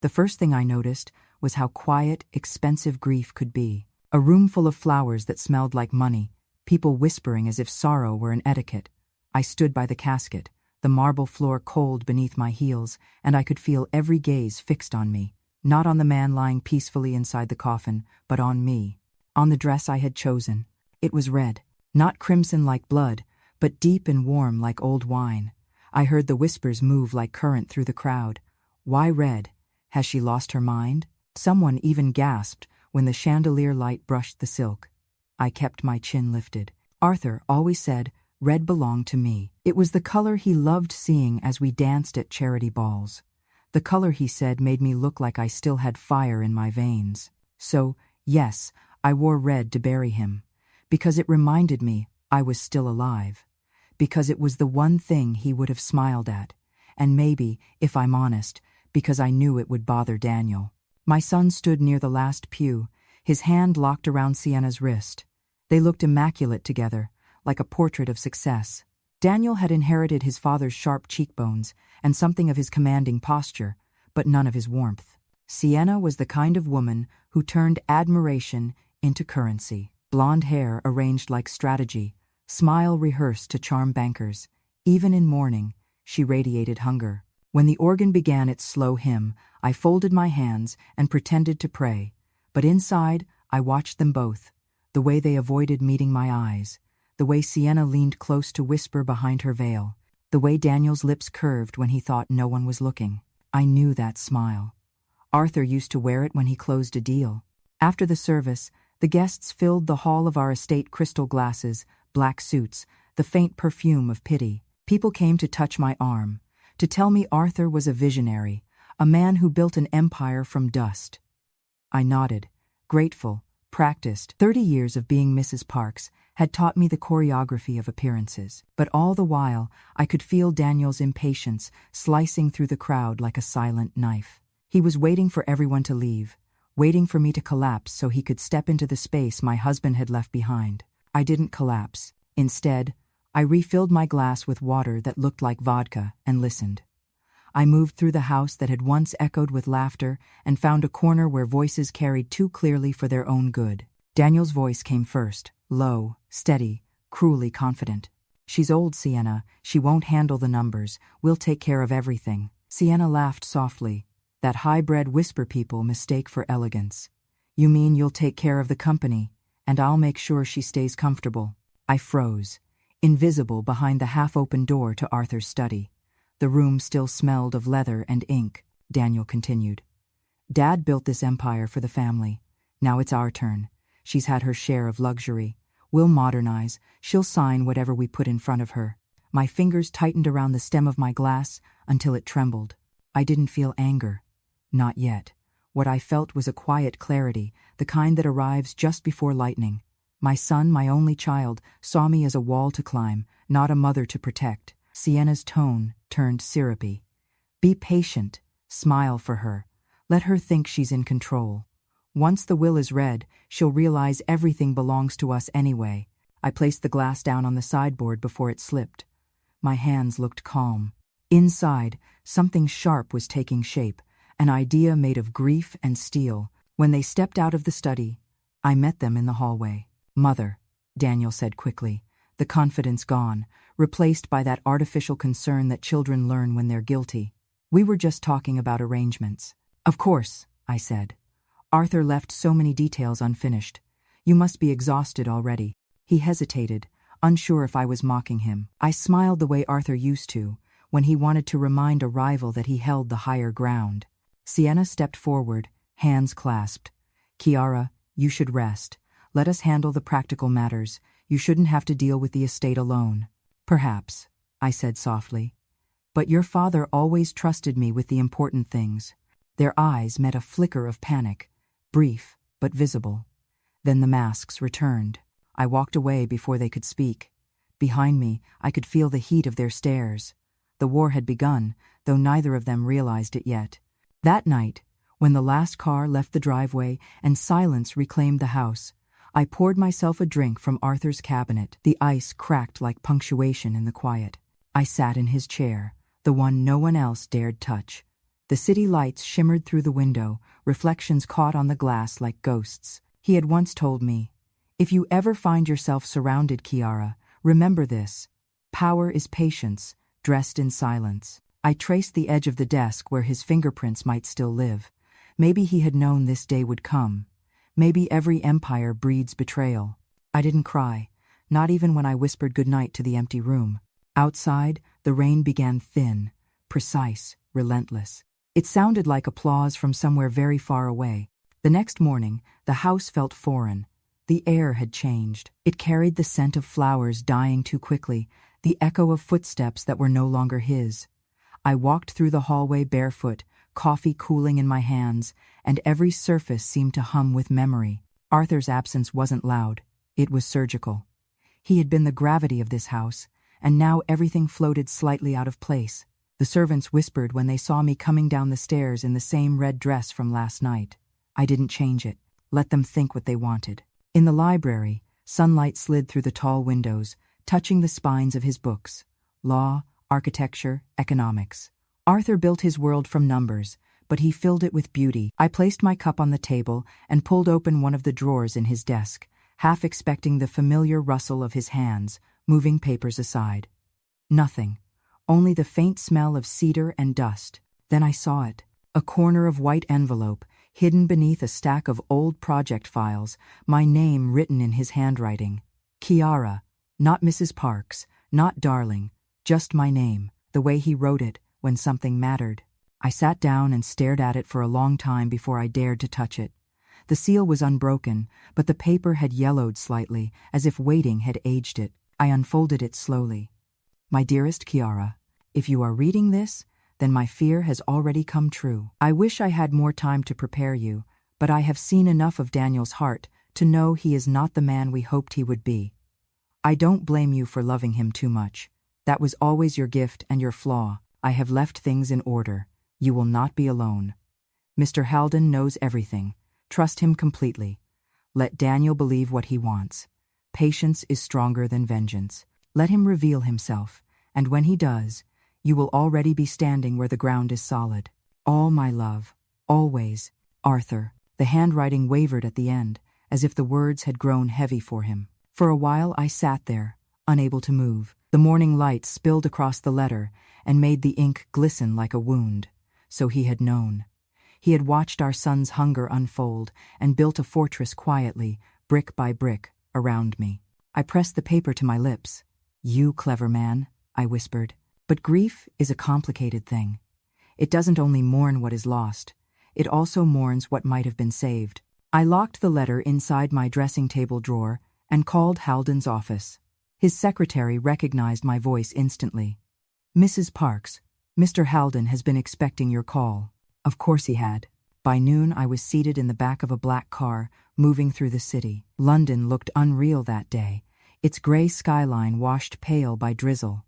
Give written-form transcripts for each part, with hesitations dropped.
The first thing I noticed was how quiet, expensive grief could be. A room full of flowers that smelled like money, people whispering as if sorrow were an etiquette. I stood by the casket, the marble floor cold beneath my heels, and I could feel every gaze fixed on me. Not on the man lying peacefully inside the coffin, but on me. On the dress I had chosen. It was red, not crimson like blood, but deep and warm like old wine. I heard the whispers move like current through the crowd. Why red? Has she lost her mind? Someone even gasped when the chandelier light brushed the silk. I kept my chin lifted. Arthur always said red belonged to me. It was the color he loved seeing as we danced at charity balls. The color, he said, made me look like I still had fire in my veins. So, yes, I wore red to bury him. Because it reminded me I was still alive. Because it was the one thing he would have smiled at. And maybe, if I'm honest, because I knew it would bother Daniel. My son stood near the last pew, his hand locked around Sienna's wrist. They looked immaculate together, like a portrait of success. Daniel had inherited his father's sharp cheekbones and something of his commanding posture, but none of his warmth. Sienna was the kind of woman who turned admiration into currency. Blonde hair arranged like strategy, smile rehearsed to charm bankers. Even in mourning, she radiated hunger. When the organ began its slow hymn, I folded my hands and pretended to pray. But inside, I watched them both, the way they avoided meeting my eyes, the way Sienna leaned close to whisper behind her veil, the way Daniel's lips curved when he thought no one was looking. I knew that smile. Arthur used to wear it when he closed a deal. After the service, the guests filled the hall of our estate, crystal glasses, black suits, the faint perfume of pity. People came to touch my arm, to tell me Arthur was a visionary, a man who built an empire from dust. I nodded, grateful, practiced. 30 years of being Mrs. Parks had taught me the choreography of appearances. But all the while, I could feel Daniel's impatience slicing through the crowd like a silent knife. He was waiting for everyone to leave, waiting for me to collapse so he could step into the space my husband had left behind. I didn't collapse. Instead, I refilled my glass with water that looked like vodka and listened. I moved through the house that had once echoed with laughter and found a corner where voices carried too clearly for their own good. Daniel's voice came first, low, steady, cruelly confident. "She's old, Sienna. She won't handle the numbers. We'll take care of everything." Sienna laughed softly, that high-bred whisper people mistake for elegance. "You mean you'll take care of the company, and I'll make sure she stays comfortable." I froze, invisible behind the half-open door to Arthur's study. The room still smelled of leather and ink. Daniel continued. "Dad built this empire for the family. Now it's our turn. She's had her share of luxury. We'll modernize. She'll sign whatever we put in front of her." My fingers tightened around the stem of my glass until it trembled. I didn't feel anger. Not yet. What I felt was a quiet clarity, the kind that arrives just before lightning. My son, my only child, saw me as a wall to climb, not a mother to protect. Sienna's tone turned syrupy. "Be patient. Smile for her. Let her think she's in control. Once the will is read, she'll realize everything belongs to us anyway." I placed the glass down on the sideboard before it slipped. My hands looked calm. Inside, something sharp was taking shape, an idea made of grief and steel. When they stepped out of the study, I met them in the hallway. "Mother," Daniel said quickly, the confidence gone, replaced by that artificial concern that children learn when they're guilty. "We were just talking about arrangements." "Of course," I said. "Arthur left so many details unfinished. You must be exhausted already." He hesitated, unsure if I was mocking him. I smiled the way Arthur used to, when he wanted to remind a rival that he held the higher ground. Sienna stepped forward, hands clasped. "Kiara, you should rest. Let us handle the practical matters. You shouldn't have to deal with the estate alone." "Perhaps," I said softly. "But your father always trusted me with the important things." Their eyes met a flicker of panic, brief but visible. Then the masks returned. I walked away before they could speak. Behind me, I could feel the heat of their stares. The war had begun, though neither of them realized it yet. That night, when the last car left the driveway and silence reclaimed the house, I poured myself a drink from Arthur's cabinet. The ice cracked like punctuation in the quiet. I sat in his chair, the one no one else dared touch. The city lights shimmered through the window, reflections caught on the glass like ghosts. He had once told me, "If you ever find yourself surrounded, Kiara, remember this. Power is patience, dressed in silence." I traced the edge of the desk where his fingerprints might still live. Maybe he had known this day would come. Maybe every empire breeds betrayal. I didn't cry, not even when I whispered goodnight to the empty room. Outside, the rain began thin, precise, relentless. It sounded like applause from somewhere very far away. The next morning, the house felt foreign. The air had changed. It carried the scent of flowers dying too quickly, the echo of footsteps that were no longer his. I walked through the hallway barefoot, coffee cooling in my hands, and every surface seemed to hum with memory. Arthur's absence wasn't loud. It was surgical. He had been the gravity of this house, and now everything floated slightly out of place. The servants whispered when they saw me coming down the stairs in the same red dress from last night. I didn't change it. Let them think what they wanted. In the library, sunlight slid through the tall windows, touching the spines of his books. Law, architecture, economics. Arthur built his world from numbers, but he filled it with beauty. I placed my cup on the table and pulled open one of the drawers in his desk, half expecting the familiar rustle of his hands, moving papers aside. Nothing. Only the faint smell of cedar and dust. Then I saw it. A corner of white envelope, hidden beneath a stack of old project files, my name written in his handwriting. Kiara, not Mrs. Parks, not Darling, just my name, the way he wrote it when something mattered. I sat down and stared at it for a long time before I dared to touch it. The seal was unbroken, but the paper had yellowed slightly, as if waiting had aged it. I unfolded it slowly. My dearest Kiara, if you are reading this, then my fear has already come true. I wish I had more time to prepare you, but I have seen enough of Daniel's heart to know he is not the man we hoped he would be. I don't blame you for loving him too much. That was always your gift and your flaw. I have left things in order. You will not be alone. Mr. Haldon knows everything. Trust him completely. Let Daniel believe what he wants. Patience is stronger than vengeance. Let him reveal himself, and when he does, you will already be standing where the ground is solid. All my love, always, Arthur. The handwriting wavered at the end, as if the words had grown heavy for him. For a while I sat there, unable to move. The morning light spilled across the letter and made the ink glisten like a wound. So he had known. He had watched our son's hunger unfold and built a fortress quietly, brick by brick, around me. I pressed the paper to my lips. "You clever man," I whispered. But grief is a complicated thing. It doesn't only mourn what is lost, it also mourns what might have been saved. I locked the letter inside my dressing table drawer and called Haldon's office. His secretary recognized my voice instantly. "Mrs. Parks, Mr. Haldon has been expecting your call." Of course he had. By noon I was seated in the back of a black car, moving through the city. London looked unreal that day, its gray skyline washed pale by drizzle.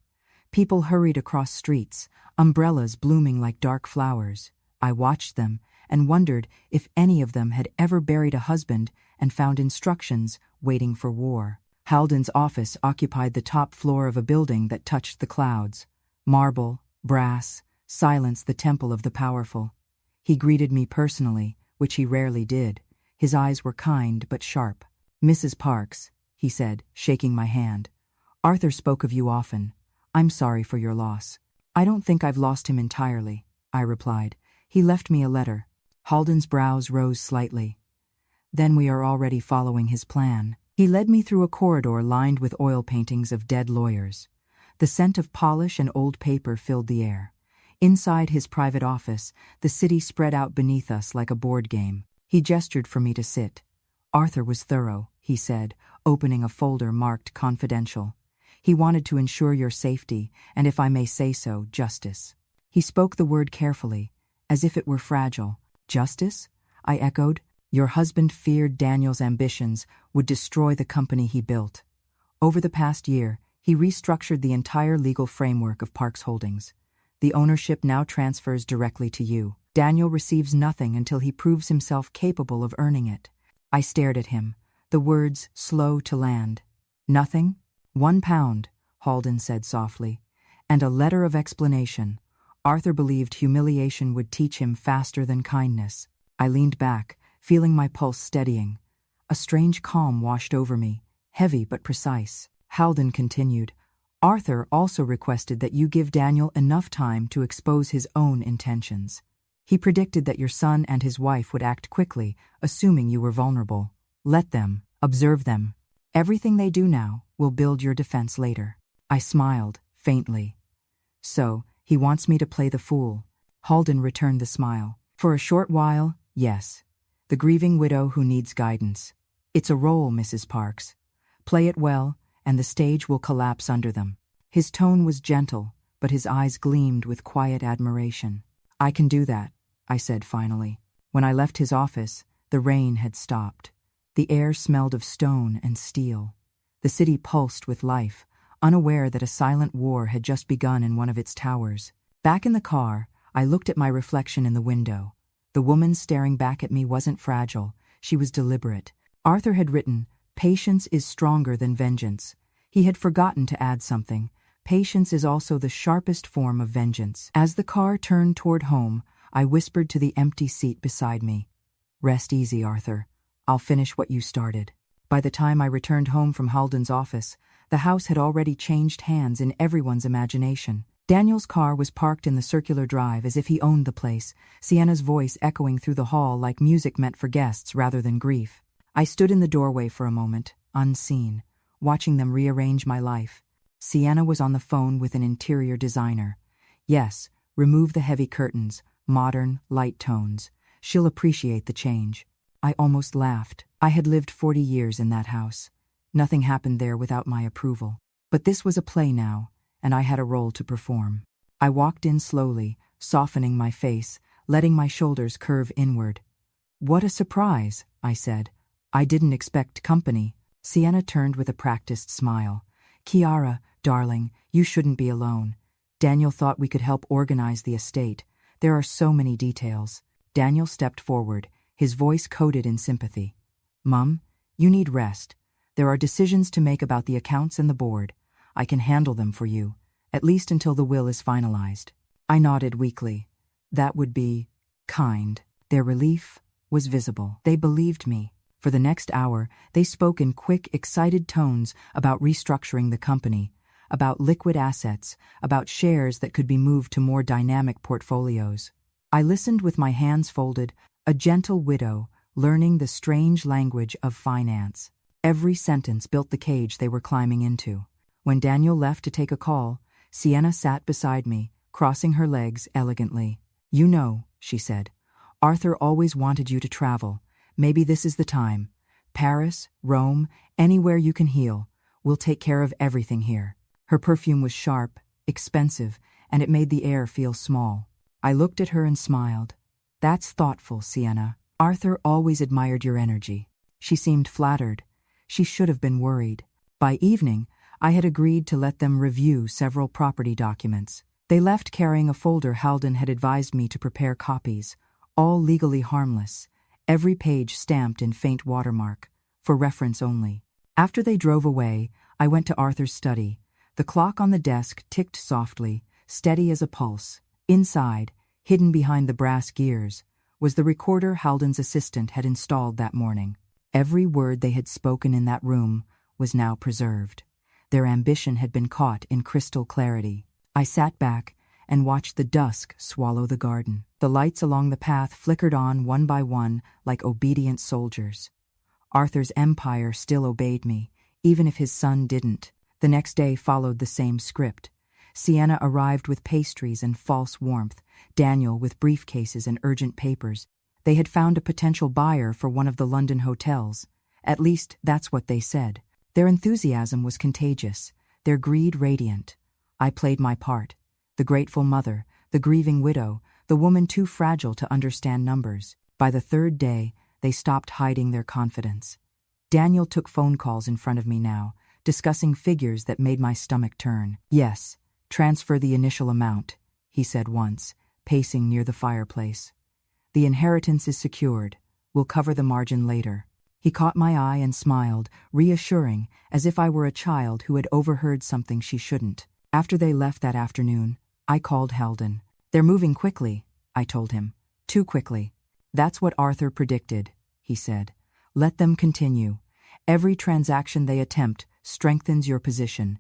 People hurried across streets, umbrellas blooming like dark flowers. I watched them and wondered if any of them had ever buried a husband and found instructions waiting for war. Haldon's office occupied the top floor of a building that touched the clouds. Marble, brass, silence the temple of the powerful. He greeted me personally, which he rarely did. His eyes were kind but sharp. "Mrs. Parks," he said, shaking my hand. "Arthur spoke of you often. I'm sorry for your loss." "I don't think I've lost him entirely," I replied. "He left me a letter." Haldon's brows rose slightly. "Then we are already following his plan." He led me through a corridor lined with oil paintings of dead lawyers. The scent of polish and old paper filled the air. Inside his private office, the city spread out beneath us like a board game. He gestured for me to sit. "Arthur was thorough," he said, opening a folder marked confidential. "He wanted to ensure your safety, and if I may say so, justice." He spoke the word carefully, as if it were fragile. "Justice?" I echoed. "Your husband feared Daniel's ambitions would destroy the company he built. Over the past year, he restructured the entire legal framework of Parks Holdings. The ownership now transfers directly to you. Daniel receives nothing until he proves himself capable of earning it." I stared at him, the words slow to land. "Nothing? £1, Haldon said softly. "And a letter of explanation. Arthur believed humiliation would teach him faster than kindness. I leaned back, feeling my pulse steadying. A strange calm washed over me, heavy but precise. Halden continued, Arthur also requested that you give Daniel enough time to expose his own intentions. He predicted that your son and his wife would act quickly, assuming you were vulnerable. Let them, observe them. Everything they do now will build your defense later. I smiled, faintly. So, he wants me to play the fool. Halden returned the smile. For a short while, yes. The grieving widow who needs guidance. It's a role, Mrs. Parks. Play it well, and the stage will collapse under them. His tone was gentle, but his eyes gleamed with quiet admiration. I can do that, I said finally. When I left his office, the rain had stopped. The air smelled of stone and steel. The city pulsed with life, unaware that a silent war had just begun in one of its towers. Back in the car, I looked at my reflection in the window. The woman staring back at me wasn't fragile, she was deliberate. Arthur had written, "Patience is stronger than vengeance." He had forgotten to add something. Patience is also the sharpest form of vengeance. As the car turned toward home, I whispered to the empty seat beside me, "Rest easy, Arthur. I'll finish what you started." By the time I returned home from Halden's office, the house had already changed hands in everyone's imagination. Daniel's car was parked in the circular drive as if he owned the place, Sienna's voice echoing through the hall like music meant for guests rather than grief. I stood in the doorway for a moment, unseen, watching them rearrange my life. Sienna was on the phone with an interior designer. Yes, remove the heavy curtains, modern, light tones. She'll appreciate the change. I almost laughed. I had lived 40 years in that house. Nothing happened there without my approval. But this was a play now, and I had a role to perform. I walked in slowly, softening my face, letting my shoulders curve inward. "What a surprise," I said. "I didn't expect company." Sienna turned with a practiced smile. "Kiara, darling, you shouldn't be alone. Daniel thought we could help organize the estate. There are so many details." Daniel stepped forward, his voice coated in sympathy. "Mum, you need rest. There are decisions to make about the accounts and the board. I can handle them for you, at least until the will is finalized." I nodded weakly. That would be kind. Their relief was visible. They believed me. For the next hour, they spoke in quick, excited tones about restructuring the company, about liquid assets, about shares that could be moved to more dynamic portfolios. I listened with my hands folded, a gentle widow, learning the strange language of finance. Every sentence built the cage they were climbing into. When Daniel left to take a call, Sienna sat beside me, crossing her legs elegantly. "You know," she said, "Arthur always wanted you to travel. Maybe this is the time. Paris, Rome, anywhere you can heal. We'll take care of everything here." Her perfume was sharp, expensive, and it made the air feel small. I looked at her and smiled. "That's thoughtful, Sienna. Arthur always admired your energy." She seemed flattered. She should have been worried. By evening, I had agreed to let them review several property documents. They left carrying a folder Halden had advised me to prepare copies, all legally harmless, every page stamped in faint watermark, for reference only. After they drove away, I went to Arthur's study. The clock on the desk ticked softly, steady as a pulse. Inside, hidden behind the brass gears, was the recorder Halden's assistant had installed that morning. Every word they had spoken in that room was now preserved. Their ambition had been caught in crystal clarity. I sat back and watched the dusk swallow the garden. The lights along the path flickered on one by one like obedient soldiers. Arthur's empire still obeyed me, even if his son didn't. The next day followed the same script. Sienna arrived with pastries and false warmth, Daniel with briefcases and urgent papers. They had found a potential buyer for one of the London hotels. At least, that's what they said. Their enthusiasm was contagious, their greed radiant. I played my part. The grateful mother, the grieving widow, the woman too fragile to understand numbers. By the third day, they stopped hiding their confidence. Daniel took phone calls in front of me now, discussing figures that made my stomach turn. "Yes, transfer the initial amount," he said once, pacing near the fireplace. "The inheritance is secured. We'll cover the margin later." He caught my eye and smiled, reassuring, as if I were a child who had overheard something she shouldn't. After they left that afternoon, I called Halden. They're moving quickly, I told him. Too quickly. That's what Arthur predicted, he said. Let them continue. Every transaction they attempt strengthens your position.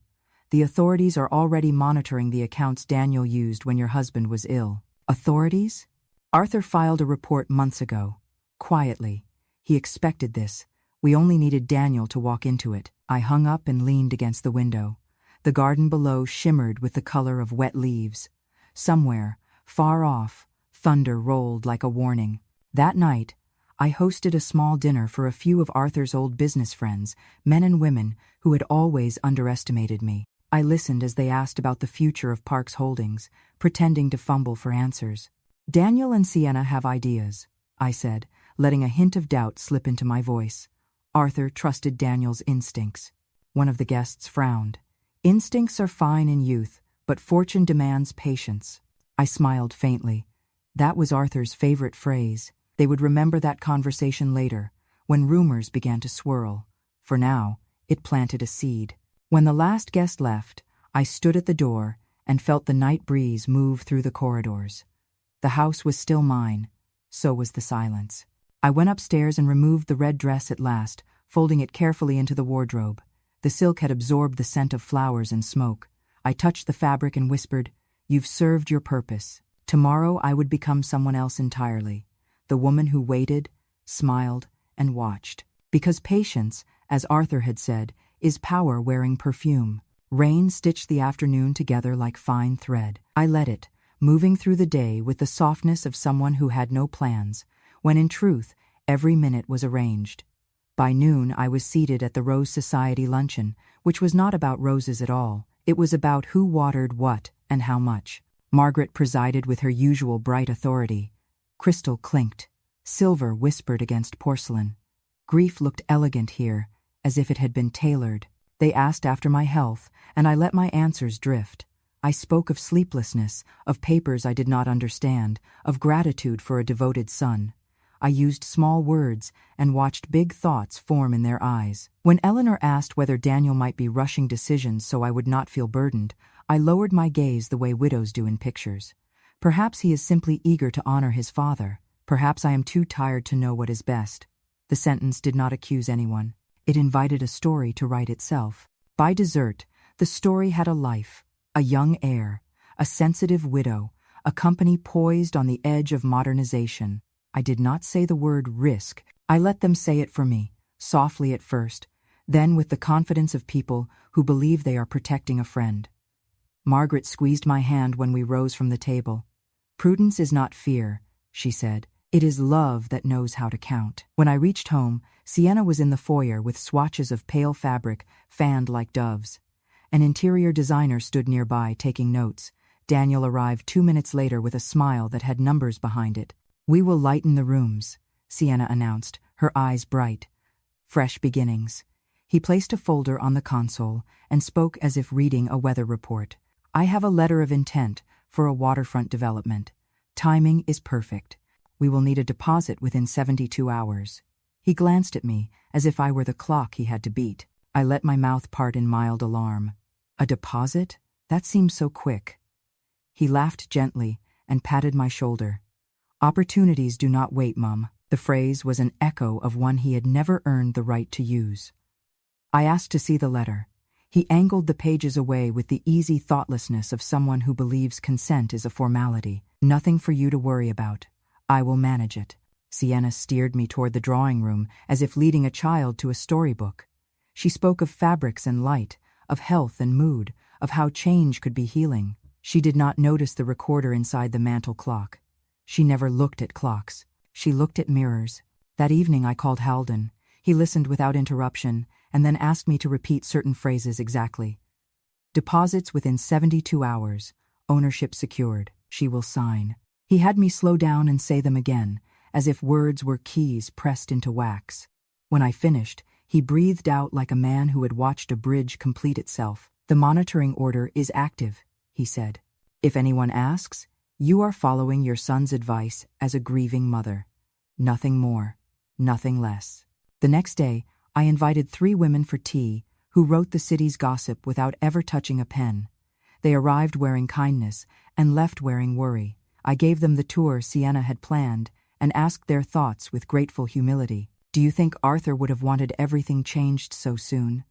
The authorities are already monitoring the accounts Daniel used when your husband was ill. Authorities? Arthur filed a report months ago. Quietly. He expected this. We only needed Daniel to walk into it. I hung up and leaned against the window. The garden below shimmered with the color of wet leaves. Somewhere, far off, thunder rolled like a warning. That night, I hosted a small dinner for a few of Arthur's old business friends, men and women who had always underestimated me. I listened as they asked about the future of Park's holdings, pretending to fumble for answers. Daniel and Sienna have ideas, I said, letting a hint of doubt slip into my voice. Arthur trusted Daniel's instincts. One of the guests frowned. Instincts are fine in youth, but fortune demands patience. I smiled faintly. That was Arthur's favorite phrase. They would remember that conversation later, when rumors began to swirl. For now, it planted a seed. When the last guest left, I stood at the door and felt the night breeze move through the corridors. The house was still mine. So was the silence. I went upstairs and removed the red dress at last, folding it carefully into the wardrobe. The silk had absorbed the scent of flowers and smoke. I touched the fabric and whispered, "You've served your purpose." Tomorrow I would become someone else entirely. The woman who waited, smiled, and watched. Because patience, as Arthur had said, is power wearing perfume. Rain stitched the afternoon together like fine thread. I let it, moving through the day with the softness of someone who had no plans, when in truth, every minute was arranged. By noon, I was seated at the Rose Society luncheon, which was not about roses at all. It was about who watered what and how much. Margaret presided with her usual bright authority. Crystal clinked. Silver whispered against porcelain. Grief looked elegant here, as if it had been tailored. They asked after my health, and I let my answers drift. I spoke of sleeplessness, of papers I did not understand, of gratitude for a devoted son. I used small words and watched big thoughts form in their eyes. When Eleanor asked whether Daniel might be rushing decisions so I would not feel burdened, I lowered my gaze the way widows do in pictures. Perhaps he is simply eager to honor his father. Perhaps I am too tired to know what is best. The sentence did not accuse anyone. It invited a story to write itself. By dessert, the story had a life, a young heir, a sensitive widow, a company poised on the edge of modernization. I did not say the word risk. I let them say it for me, softly at first, then with the confidence of people who believe they are protecting a friend. Margaret squeezed my hand when we rose from the table. "Prudence is not fear," she said. "It is love that knows how to count." When I reached home, Sienna was in the foyer with swatches of pale fabric fanned like doves. An interior designer stood nearby taking notes. Daniel arrived 2 minutes later with a smile that had numbers behind it. "We will lighten the rooms," Sienna announced, her eyes bright. Fresh beginnings. He placed a folder on the console and spoke as if reading a weather report. "I have a letter of intent for a waterfront development. Timing is perfect. We will need a deposit within 72 hours. He glanced at me as if I were the clock he had to beat. I let my mouth part in mild alarm. A deposit? That seems so quick. He laughed gently and patted my shoulder. "Opportunities do not wait, Mum." The phrase was an echo of one he had never earned the right to use. I asked to see the letter. He angled the pages away with the easy thoughtlessness of someone who believes consent is a formality. "Nothing for you to worry about. I will manage it." Sienna steered me toward the drawing room as if leading a child to a storybook. She spoke of fabrics and light, of health and mood, of how change could be healing. She did not notice the recorder inside the mantel clock. She never looked at clocks. She looked at mirrors. That evening I called Halden. He listened without interruption and then asked me to repeat certain phrases exactly. "Deposits within 72 hours. Ownership secured. She will sign." He had me slow down and say them again, as if words were keys pressed into wax. When I finished, he breathed out like a man who had watched a bridge complete itself. "The monitoring order is active," he said. "If anyone asks, you are following your son's advice as a grieving mother. Nothing more, nothing less." The next day, I invited 3 women for tea who wrote the city's gossip without ever touching a pen. They arrived wearing kindness and left wearing worry. I gave them the tour Sienna had planned and asked their thoughts with grateful humility. Do you think Arthur would have wanted everything changed so soon?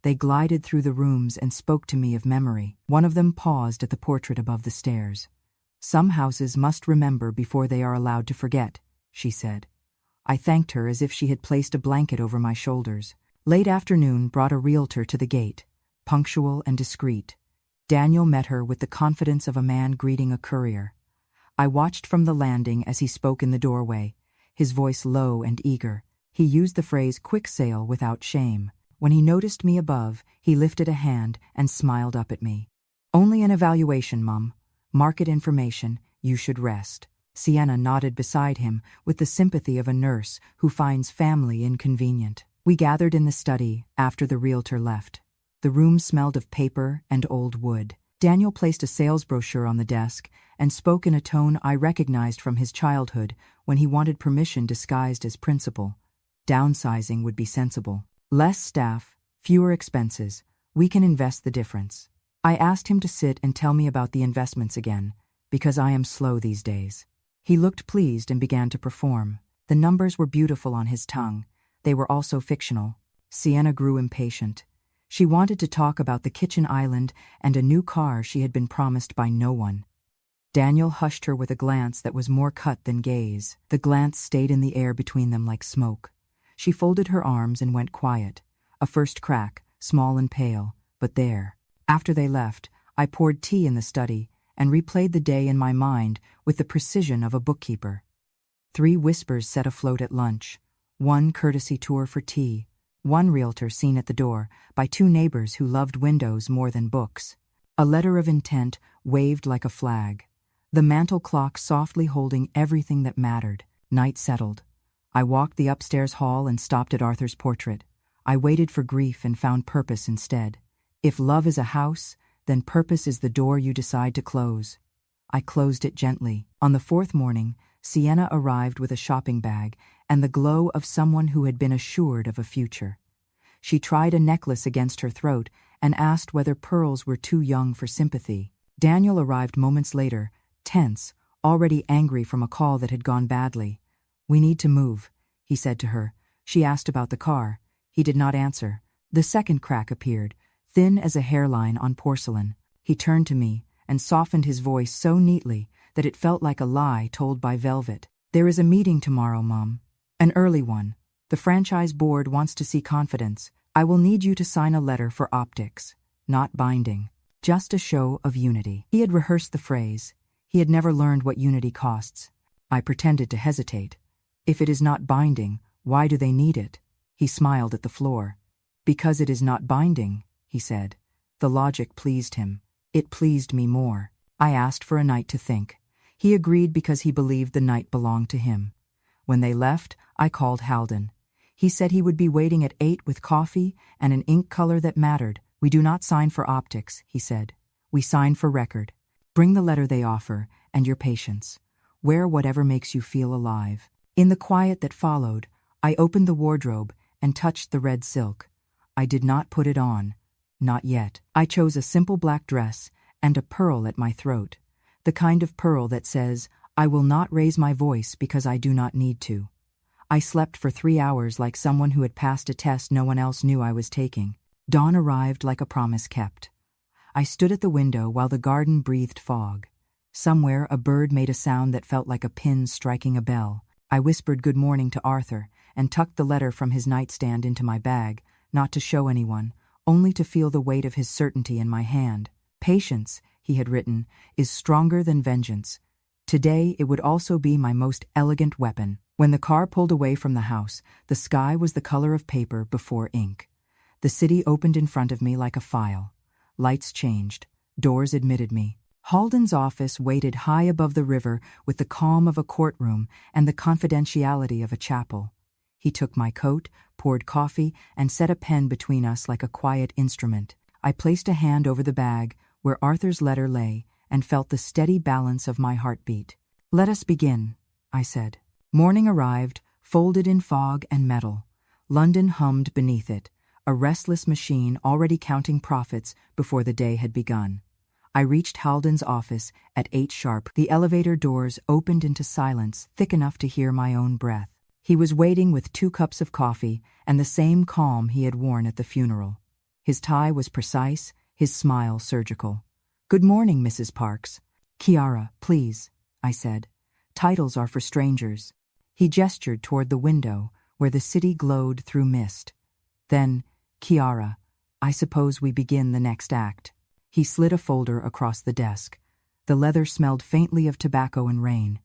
They glided through the rooms and spoke to me of memory. One of them paused at the portrait above the stairs. Some houses must remember before they are allowed to forget, she said. I thanked her as if she had placed a blanket over my shoulders. Late afternoon brought a realtor to the gate, punctual and discreet. Daniel met her with the confidence of a man greeting a courier. I watched from the landing as he spoke in the doorway, his voice low and eager. He used the phrase quick sale without shame. When he noticed me above, he lifted a hand and smiled up at me. Only an evaluation, Mum. Market information, you should rest. Sienna nodded beside him with the sympathy of a nurse who finds family inconvenient. We gathered in the study after the realtor left. The room smelled of paper and old wood. Daniel placed a sales brochure on the desk and spoke in a tone I recognized from his childhood when he wanted permission disguised as principal. Downsizing would be sensible. Less staff, fewer expenses. We can invest the difference. I asked him to sit and tell me about the investments again, because I am slow these days. He looked pleased and began to perform. The numbers were beautiful on his tongue. They were also fictional. Sienna grew impatient. She wanted to talk about the kitchen island and a new car she had been promised by no one. Daniel hushed her with a glance that was more cut than gaze. The glance stayed in the air between them like smoke. She folded her arms and went quiet. A first crack, small and pale, but there. After they left, I poured tea in the study and replayed the day in my mind with the precision of a bookkeeper. 3 whispers set afloat at lunch, 1 courtesy tour for tea, 1 realtor seen at the door by 2 neighbors who loved windows more than books. A letter of intent waved like a flag. The mantel clock softly holding everything that mattered. Night settled. I walked the upstairs hall and stopped at Arthur's portrait. I waited for grief and found purpose instead. If love is a house, then purpose is the door you decide to close. I closed it gently. On the 4th morning, Sienna arrived with a shopping bag and the glow of someone who had been assured of a future. She tried a necklace against her throat and asked whether pearls were too young for sympathy. Daniel arrived moments later, tense, already angry from a call that had gone badly. We need to move, he said to her. She asked about the car. He did not answer. The second crack appeared, thin as a hairline on porcelain. He turned to me and softened his voice so neatly that it felt like a lie told by velvet. There is a meeting tomorrow, Mom. An early one. The franchise board wants to see confidence. I will need you to sign a letter for optics. Not binding. Just a show of unity. He had rehearsed the phrase. He had never learned what unity costs. I pretended to hesitate. If it is not binding, why do they need it? He smiled at the floor. Because it is not binding, he said. The logic pleased him. It pleased me more. I asked for a night to think. He agreed because he believed the night belonged to him. When they left, I called Halden. He said he would be waiting at 8 with coffee and an ink color that mattered. We do not sign for optics, he said. We sign for record. Bring the letter they offer and your patience. Wear whatever makes you feel alive. In the quiet that followed, I opened the wardrobe and touched the red silk. I did not put it on. Not yet. I chose a simple black dress and a pearl at my throat. The kind of pearl that says, I will not raise my voice because I do not need to. I slept for 3 hours like someone who had passed a test no one else knew I was taking. Dawn arrived like a promise kept. I stood at the window while the garden breathed fog. Somewhere a bird made a sound that felt like a pin striking a bell. I whispered good morning to Arthur and tucked the letter from his nightstand into my bag, not to show anyone, only to feel the weight of his certainty in my hand. Patience, he had written, is stronger than vengeance. Today it would also be my most elegant weapon. When the car pulled away from the house, the sky was the color of paper before ink. The city opened in front of me like a file. Lights changed. Doors admitted me. Halden's office waited high above the river with the calm of a courtroom and the confidentiality of a chapel. He took my coat, poured coffee, and set a pen between us like a quiet instrument. I placed a hand over the bag where Arthur's letter lay and felt the steady balance of my heartbeat. Let us begin, I said. Morning arrived, folded in fog and metal. London hummed beneath it, a restless machine already counting profits before the day had begun. I reached Halden's office at 8 sharp. The elevator doors opened into silence thick enough to hear my own breath. He was waiting with 2 cups of coffee and the same calm he had worn at the funeral. His tie was precise, his smile surgical. "Good morning, Mrs. Parks." "Kiara, please," I said. "Titles are for strangers." He gestured toward the window, where the city glowed through mist. Then, "Kiara, I suppose we begin the next act." He slid a folder across the desk. The leather smelled faintly of tobacco and rain.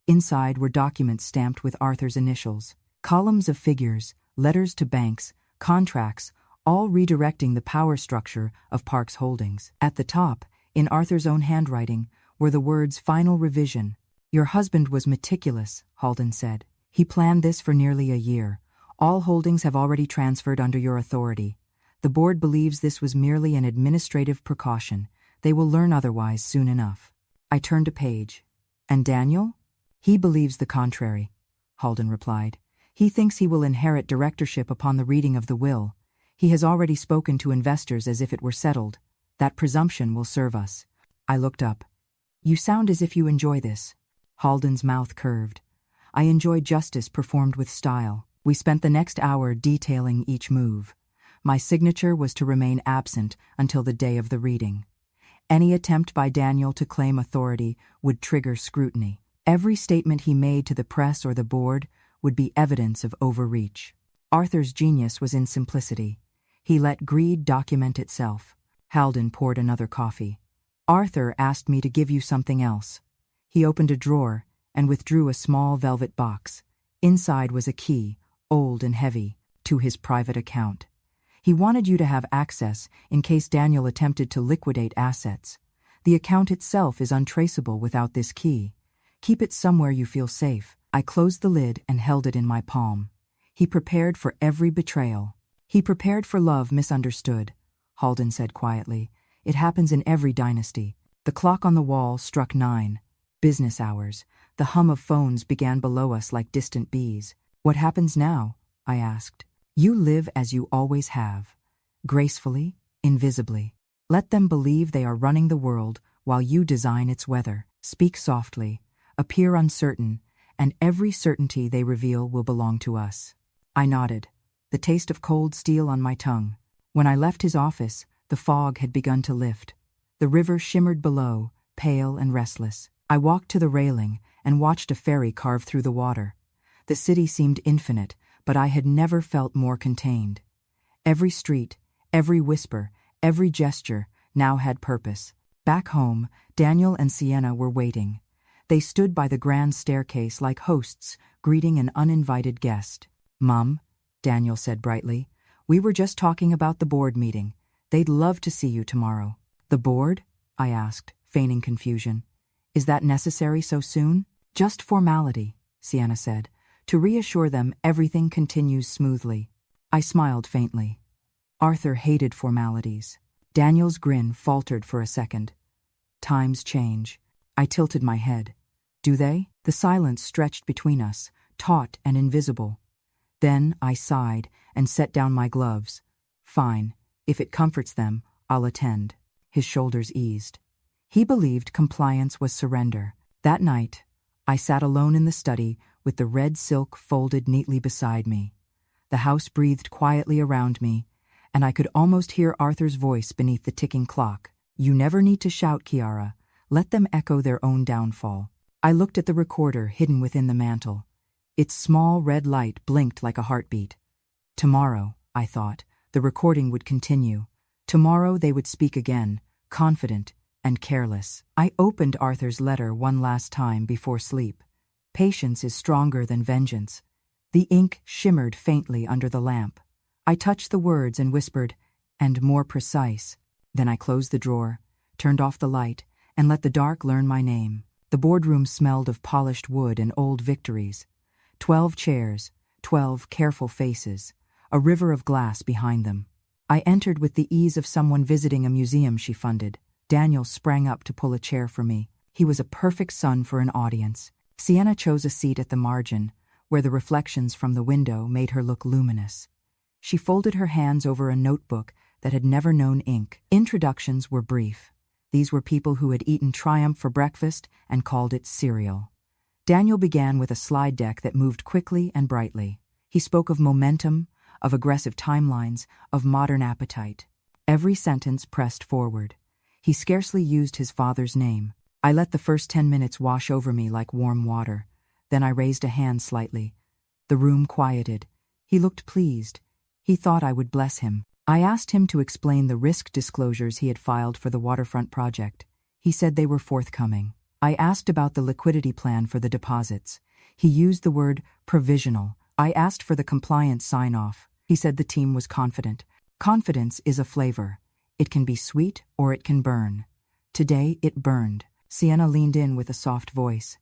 Inside were documents stamped with Arthur's initials. Columns of figures, letters to banks, contracts, all redirecting the power structure of Parks Holdings. At the top, in Arthur's own handwriting, were the words "Final Revision." "Your husband was meticulous," Halden said. "He planned this for nearly a year. All holdings have already transferred under your authority. The board believes this was merely an administrative precaution. They will learn otherwise soon enough." I turned a page. "And Daniel?" "He believes the contrary," Halden replied. "He thinks he will inherit directorship upon the reading of the will. He has already spoken to investors as if it were settled. That presumption will serve us." I looked up. "You sound as if you enjoy this." Halden's mouth curved. "I enjoy justice performed with style." We spent the next hour detailing each move. My signature was to remain absent until the day of the reading. Any attempt by Daniel to claim authority would trigger scrutiny. Every statement he made to the press or the board would be evidence of overreach. Arthur's genius was in simplicity. He let greed document itself. Halden poured another coffee. "Arthur asked me to give you something else." He opened a drawer and withdrew a small velvet box. Inside was a key, old and heavy, to his private account. He wanted you to have access in case Daniel attempted to liquidate assets. The account itself is untraceable without this key. Keep it somewhere you feel safe. I closed the lid and held it in my palm. He prepared for every betrayal. He prepared for love misunderstood, Halden said quietly. "It happens in every dynasty." The clock on the wall struck 9. Business hours. The hum of phones began below us like distant bees. "What happens now?" I asked. "You live as you always have. Gracefully, invisibly. Let them believe they are running the world while you design its weather. Speak softly, appear uncertain, and every certainty they reveal will belong to us." I nodded, the taste of cold steel on my tongue. When I left his office, the fog had begun to lift. The river shimmered below, pale and restless. I walked to the railing and watched a ferry carve through the water. The city seemed infinite, but I had never felt more contained. Every street, every whisper, every gesture now had purpose. Back home, Daniel and Sienna were waiting. They stood by the grand staircase like hosts, greeting an uninvited guest. "Mom," Daniel said brightly, "we were just talking about the board meeting. They'd love to see you tomorrow." "The board?" I asked, feigning confusion. "Is that necessary so soon?" "Just formality," Sienna said, "to reassure them everything continues smoothly." I smiled faintly. Arthur hated formalities. Daniel's grin faltered for a second. "Times change." I tilted my head. "Do they?" The silence stretched between us, taut and invisible. Then I sighed and set down my gloves. "Fine. If it comforts them, I'll attend." His shoulders eased. He believed compliance was surrender. That night, I sat alone in the study with the red silk folded neatly beside me. The house breathed quietly around me, and I could almost hear Arthur's voice beneath the ticking clock. "You never need to shout, Kiara. Let them echo their own downfall." I looked at the recorder hidden within the mantel. Its small red light blinked like a heartbeat. Tomorrow, I thought, the recording would continue. Tomorrow they would speak again, confident and careless. I opened Arthur's letter one last time before sleep. Patience is stronger than vengeance. The ink shimmered faintly under the lamp. I touched the words and whispered, "And more precise." Then I closed the drawer, turned off the light, and let the dark learn my name. The boardroom smelled of polished wood and old victories. 12 chairs, 12 careful faces, a river of glass behind them. I entered with the ease of someone visiting a museum she funded. Daniel sprang up to pull a chair for me. He was a perfect son for an audience. Sienna chose a seat at the margin, where the reflections from the window made her look luminous. She folded her hands over a notebook that had never known ink. Introductions were brief. These were people who had eaten Triumph for breakfast and called it cereal. Daniel began with a slide deck that moved quickly and brightly. He spoke of momentum, of aggressive timelines, of modern appetite. Every sentence pressed forward. He scarcely used his father's name. I let the first 10 minutes wash over me like warm water. Then I raised a hand slightly. The room quieted. He looked pleased. He thought I would bless him. I asked him to explain the risk disclosures he had filed for the waterfront project. He said they were forthcoming. I asked about the liquidity plan for the deposits. He used the word provisional. I asked for the compliance sign-off. He said the team was confident. Confidence is a flavor. It can be sweet or it can burn. Today it burned. Sienna leaned in with a soft voice.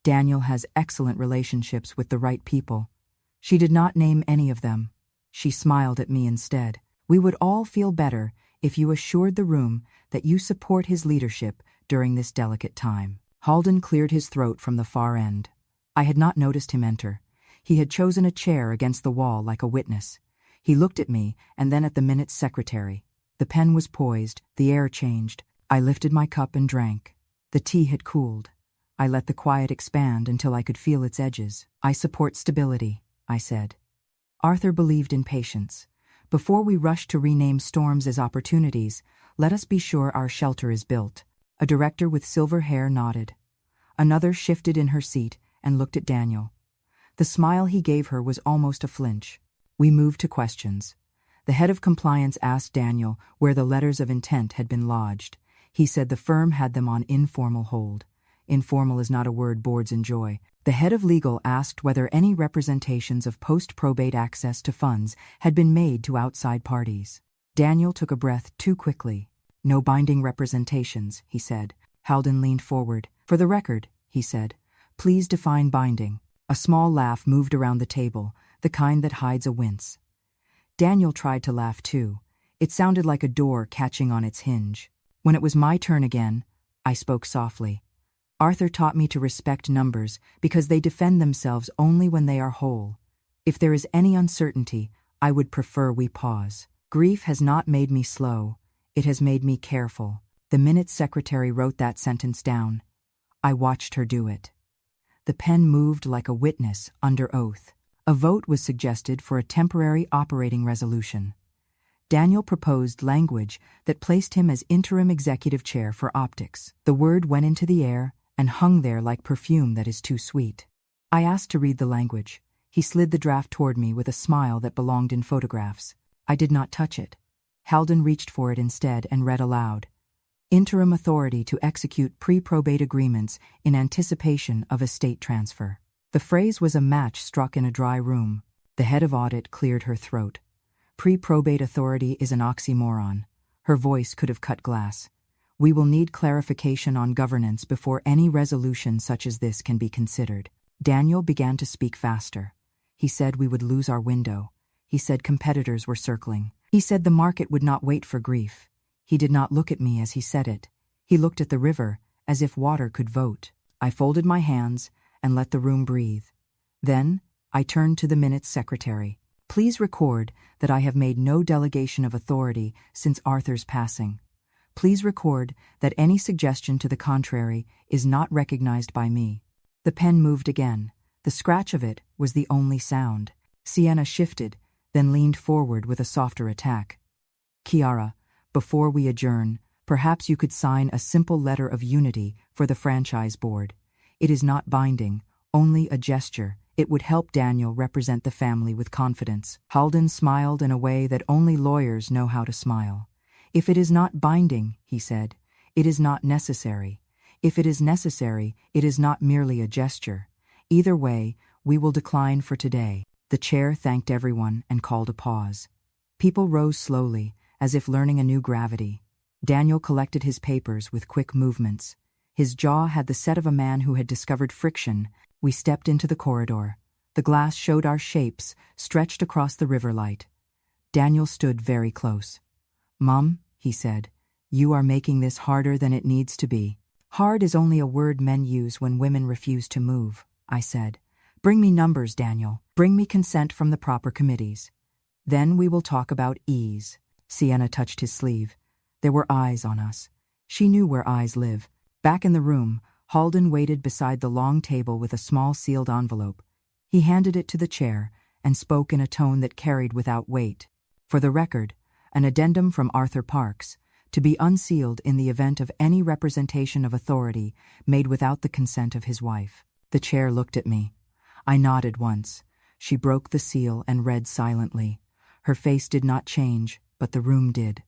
Daniel has excellent relationships with the right people. She did not name any of them. She smiled at me instead. We would all feel better if you assured the room that you support his leadership during this delicate time. Halden cleared his throat from the far end. I had not noticed him enter. He had chosen a chair against the wall like a witness. He looked at me and then at the minute's secretary. The pen was poised, the air changed. I lifted my cup and drank. The tea had cooled. I let the quiet expand until I could feel its edges. I support stability, I said. Arthur believed in patience. Before we rush to rename storms as opportunities, let us be sure our shelter is built. A director with silver hair nodded. Another shifted in her seat and looked at Daniel. The smile he gave her was almost a flinch. We moved to questions. The head of compliance asked Daniel where the letters of intent had been lodged. He said the firm had them on informal hold. Informal is not a word boards enjoy. The head of legal asked whether any representations of post-probate access to funds had been made to outside parties. Daniel took a breath too quickly. No binding representations, he said. Halden leaned forward. For the record, he said, please define binding. A small laugh moved around the table, the kind that hides a wince. Daniel tried to laugh too. It sounded like a door catching on its hinge. When it was my turn again, I spoke softly. Arthur taught me to respect numbers because they defend themselves only when they are whole. If there is any uncertainty, I would prefer we pause. Grief has not made me slow. It has made me careful. The minute's secretary wrote that sentence down. I watched her do it. The pen moved like a witness under oath. A vote was suggested for a temporary operating resolution. Daniel proposed language that placed him as interim executive chair for optics. The word went into the air and hung there like perfume that is too sweet. I asked to read the language. He slid the draft toward me with a smile that belonged in photographs. I did not touch it. Halden reached for it instead and read aloud. Interim authority to execute pre-probate agreements in anticipation of estate transfer. The phrase was a match struck in a dry room. The head of audit cleared her throat. Pre-probate authority is an oxymoron. Her voice could have cut glass. We will need clarification on governance before any resolution such as this can be considered. Daniel began to speak faster. He said we would lose our window. He said competitors were circling. He said the market would not wait for grief. He did not look at me as he said it. He looked at the river, as if water could vote. I folded my hands and let the room breathe. Then, I turned to the minute's secretary. Please record that I have made no delegation of authority since Arthur's passing. Please record that any suggestion to the contrary is not recognized by me. The pen moved again. The scratch of it was the only sound. Sienna shifted, then leaned forward with a softer attack. Kiara, before we adjourn, perhaps you could sign a simple letter of unity for the franchise board. It is not binding, only a gesture. It would help Daniel represent the family with confidence. Halden smiled in a way that only lawyers know how to smile. If it is not binding, he said, it is not necessary. If it is necessary, it is not merely a gesture. Either way, we will decline for today. The chair thanked everyone and called a pause. People rose slowly, as if learning a new gravity. Daniel collected his papers with quick movements. His jaw had the set of a man who had discovered friction. We stepped into the corridor. The glass showed our shapes, stretched across the river light. Daniel stood very close. Mom, he said, you are making this harder than it needs to be. Hard is only a word men use when women refuse to move, I said. Bring me numbers, Daniel. Bring me consent from the proper committees. Then we will talk about ease. Sienna touched his sleeve. There were eyes on us. She knew where eyes live. Back in the room, Halden waited beside the long table with a small sealed envelope. He handed it to the chair and spoke in a tone that carried without weight. For the record, an addendum from Arthur Parks, to be unsealed in the event of any representation of authority made without the consent of his wife. The chair looked at me. I nodded once. She broke the seal and read silently. Her face did not change, but the room did.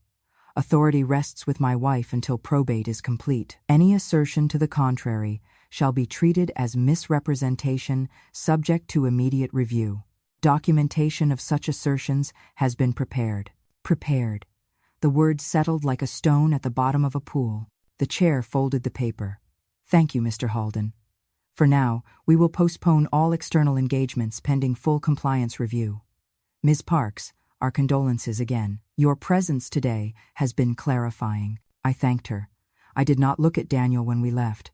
Authority rests with my wife until probate is complete. Any assertion to the contrary shall be treated as misrepresentation subject to immediate review. Documentation of such assertions has been prepared. Prepared. The word settled like a stone at the bottom of a pool. The chair folded the paper. Thank you, Mr. Halden. For now, we will postpone all external engagements pending full compliance review. Ms. Parks, our condolences again. Your presence today has been clarifying. I thanked her. I did not look at Daniel when we left.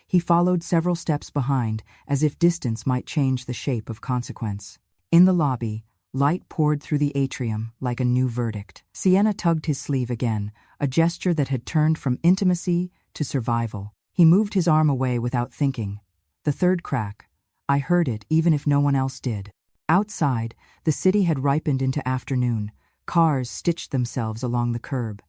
He followed several steps behind, as if distance might change the shape of consequence. In the lobby, light poured through the atrium like a new verdict. Sienna tugged his sleeve again, a gesture that had turned from intimacy to survival. He moved his arm away without thinking. The third crack. I heard it even if no one else did. Outside, the city had ripened into afternoon. Cars stitched themselves along the curb.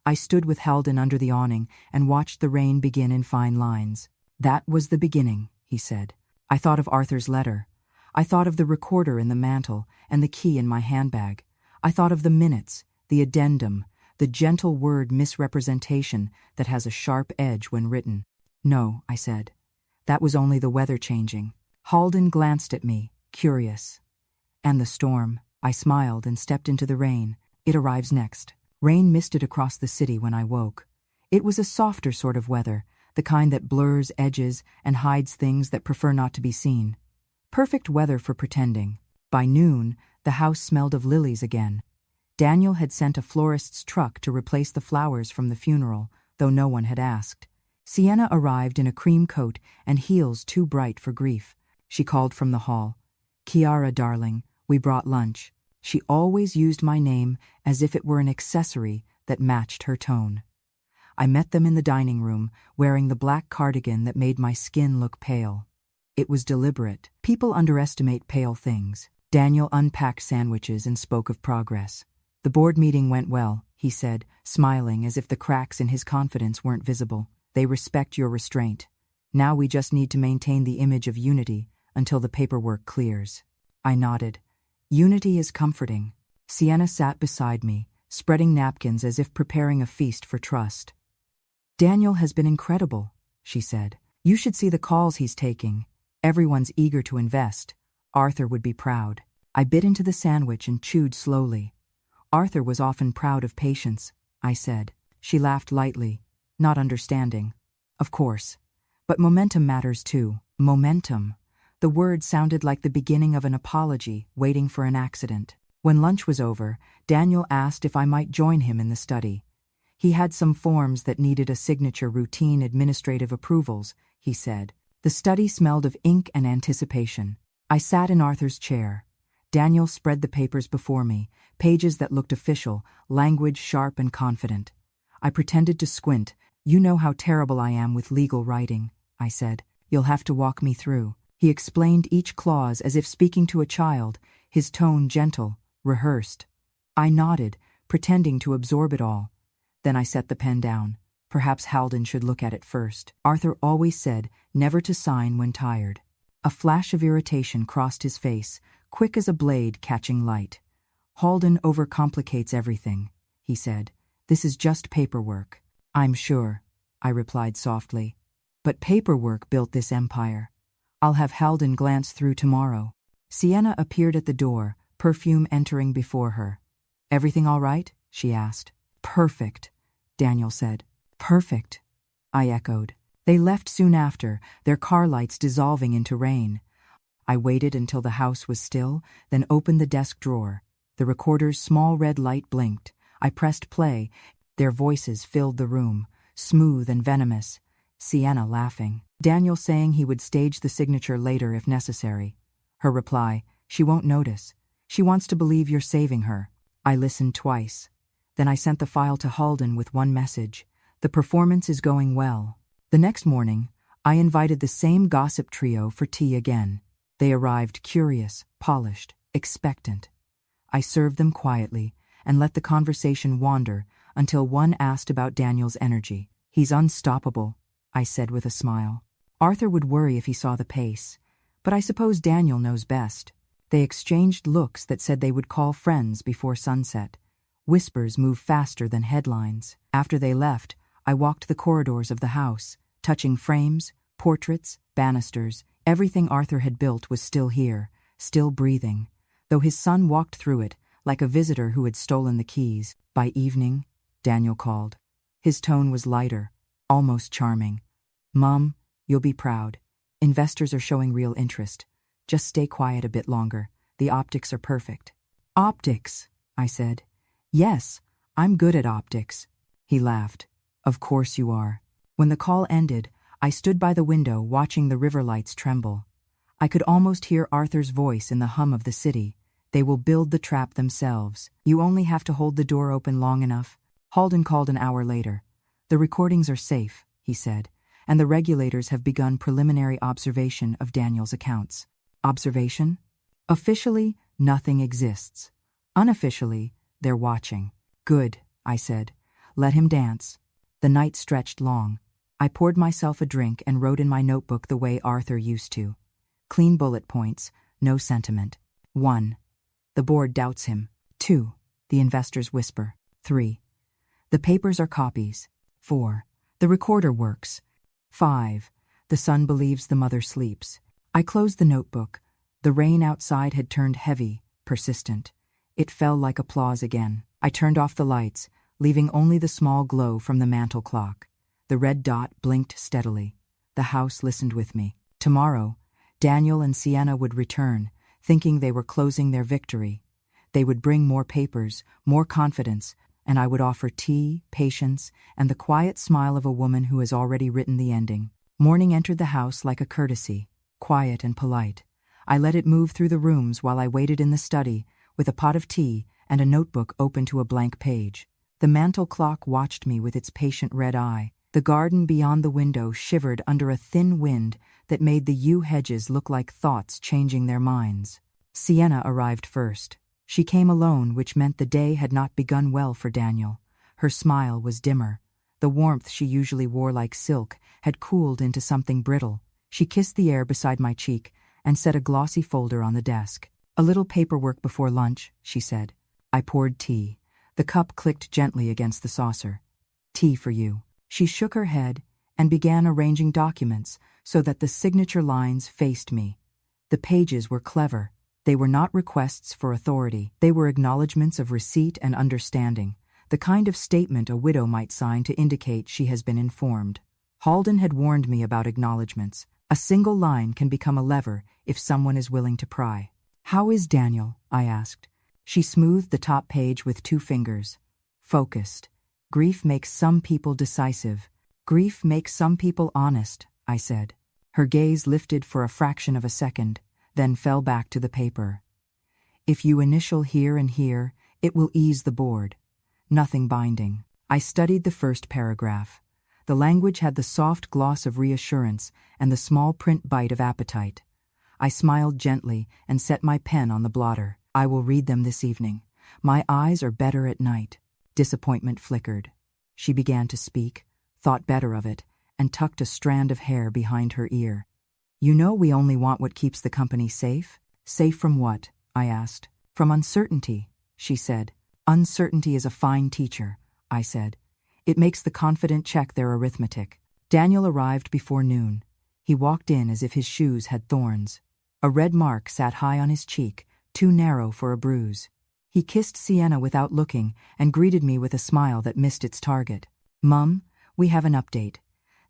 I stood with Halden under the awning and watched the rain begin in fine lines. That was the beginning, he said. I thought of Arthur's letter. I thought of the recorder in the mantel and the key in my handbag. I thought of the minutes, the addendum, the gentle word misrepresentation that has a sharp edge when written. No, I said. That was only the weather changing. Halden glanced at me, curious. And the storm. I smiled and stepped into the rain. It arrives next. Rain misted across the city when I woke. It was a softer sort of weather, the kind that blurs edges and hides things that prefer not to be seen. Perfect weather for pretending. By noon, the house smelled of lilies again. Daniel had sent a florist's truck to replace the flowers from the funeral, though no one had asked. Sienna arrived in a cream coat and heels too bright for grief. She called from the hall. "Kiara, darling, we brought lunch." She always used my name as if it were an accessory that matched her tone. I met them in the dining room, wearing the black cardigan that made my skin look pale. It was deliberate. People underestimate pale things. Daniel unpacked sandwiches and spoke of progress. "The board meeting went well," he said, smiling as if the cracks in his confidence weren't visible. "They respect your restraint. Now we just need to maintain the image of unity until the paperwork clears." I nodded. Unity is comforting. Sienna sat beside me, spreading napkins as if preparing a feast for trust. "Daniel has been incredible," she said. "You should see the calls he's taking. Everyone's eager to invest. Arthur would be proud." I bit into the sandwich and chewed slowly. "Arthur was often proud of patience," I said. She laughed lightly, not understanding. "Of course. But momentum matters too." Momentum. The word sounded like the beginning of an apology waiting for an accident. When lunch was over, Daniel asked if I might join him in the study. He had some forms that needed a signature, routine administrative approvals, he said. The study smelled of ink and anticipation. I sat in Arthur's chair. Daniel spread the papers before me, pages that looked official, language sharp and confident. I pretended to squint. "You know how terrible I am with legal writing," I said. "You'll have to walk me through." He explained each clause as if speaking to a child, his tone gentle, rehearsed. I nodded, pretending to absorb it all. Then I set the pen down. Perhaps Halden should look at it first. Arthur always said never to sign when tired. A flash of irritation crossed his face, quick as a blade catching light. "Halden overcomplicates everything," he said. "This is just paperwork." "I'm sure," I replied softly. "But paperwork built this empire. I'll have Halden glance through tomorrow." Sienna appeared at the door, perfume entering before her. "Everything all right?" she asked. "Perfect," Daniel said. "Perfect," I echoed. They left soon after, their car lights dissolving into rain. I waited until the house was still, then opened the desk drawer. The recorder's small red light blinked. I pressed play. Their voices filled the room, smooth and venomous. Sienna laughing. Daniel saying he would stage the signature later if necessary. Her reply, "She won't notice. She wants to believe you're saving her." I listened twice. Then I sent the file to Halden with one message. The performance is going well. The next morning, I invited the same gossip trio for tea again. They arrived curious, polished, expectant. I served them quietly and let the conversation wander until one asked about Daniel's energy. "He's unstoppable," I said with a smile. "Arthur would worry if he saw the pace, but I suppose Daniel knows best." They exchanged looks that said they would call friends before sunset. Whispers move faster than headlines. After they left, I walked the corridors of the house, touching frames, portraits, banisters. Everything Arthur had built was still here, still breathing, though his son walked through it like a visitor who had stolen the keys. By evening, Daniel called. His tone was lighter, almost charming. "Mom, you'll be proud. Investors are showing real interest. Just stay quiet a bit longer. The optics are perfect." "Optics," I said. "Yes, I'm good at optics." He laughed. "Of course you are." When the call ended, I stood by the window watching the river lights tremble. I could almost hear Arthur's voice in the hum of the city. "They will build the trap themselves. You only have to hold the door open long enough." Halden called an hour later. "The recordings are safe," he said, "and the regulators have begun preliminary observation of Daniel's accounts." Observation? Officially, nothing exists. Unofficially, they're watching. "Good," I said. "Let him dance." The night stretched long. I poured myself a drink and wrote in my notebook the way Arthur used to. Clean bullet points, no sentiment. 1. The board doubts him. 2. The investors whisper. 3. The papers are copies. 4. The recorder works. 5. The son believes the mother sleeps. I closed the notebook. The rain outside had turned heavy, persistent. It fell like applause again. I turned off the lights, leaving only the small glow from the mantel clock. The red dot blinked steadily. The house listened with me. Tomorrow, Daniel and Sienna would return, thinking they were closing their victory. They would bring more papers, more confidence, and I would offer tea, patience, and the quiet smile of a woman who has already written the ending. Morning entered the house like a courtesy, quiet and polite. I let it move through the rooms while I waited in the study, with a pot of tea and a notebook open to a blank page. The mantel clock watched me with its patient red eye. The garden beyond the window shivered under a thin wind that made the yew hedges look like thoughts changing their minds. Sienna arrived first. She came alone, which meant the day had not begun well for Daniel. Her smile was dimmer. The warmth she usually wore like silk had cooled into something brittle. She kissed the air beside my cheek and set a glossy folder on the desk. "A little paperwork before lunch," she said. I poured tea. The cup clicked gently against the saucer. "Tea for you." She shook her head and began arranging documents so that the signature lines faced me. The pages were clever. They were not requests for authority. They were acknowledgments of receipt and understanding, the kind of statement a widow might sign to indicate she has been informed. Halden had warned me about acknowledgments. A single line can become a lever if someone is willing to pry. "How is Daniel?" I asked. She smoothed the top page with 2 fingers. "Focused. Grief makes some people decisive. Grief makes some people honest," I said. Her gaze lifted for a fraction of a second, then fell back to the paper. "If you initial here and here, it will ease the board. Nothing binding." I studied the first paragraph. The language had the soft gloss of reassurance and the small print bite of appetite. I smiled gently and set my pen on the blotter. "I will read them this evening. My eyes are better at night." Disappointment flickered. She began to speak, thought better of it, and tucked a strand of hair behind her ear. "You know we only want what keeps the company safe." "Safe from what?" I asked. "From uncertainty," she said. "Uncertainty is a fine teacher," I said. "It makes the confident check their arithmetic." Daniel arrived before noon. He walked in as if his shoes had thorns. A red mark sat high on his cheek, too narrow for a bruise. He kissed Sienna without looking and greeted me with a smile that missed its target. "Mum, we have an update.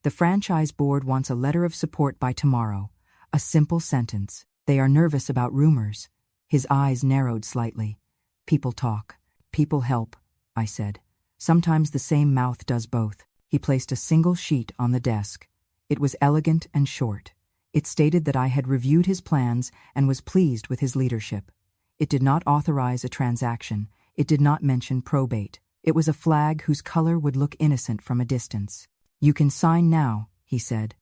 The franchise board wants a letter of support by tomorrow. A simple sentence. They are nervous about rumors." His eyes narrowed slightly. "People talk. People help," I said. "Sometimes the same mouth does both." He placed a single sheet on the desk. It was elegant and short. It stated that I had reviewed his plans and was pleased with his leadership. It did not authorize a transaction. It did not mention probate. It was a flag whose color would look innocent from a distance. "You can sign now," he said.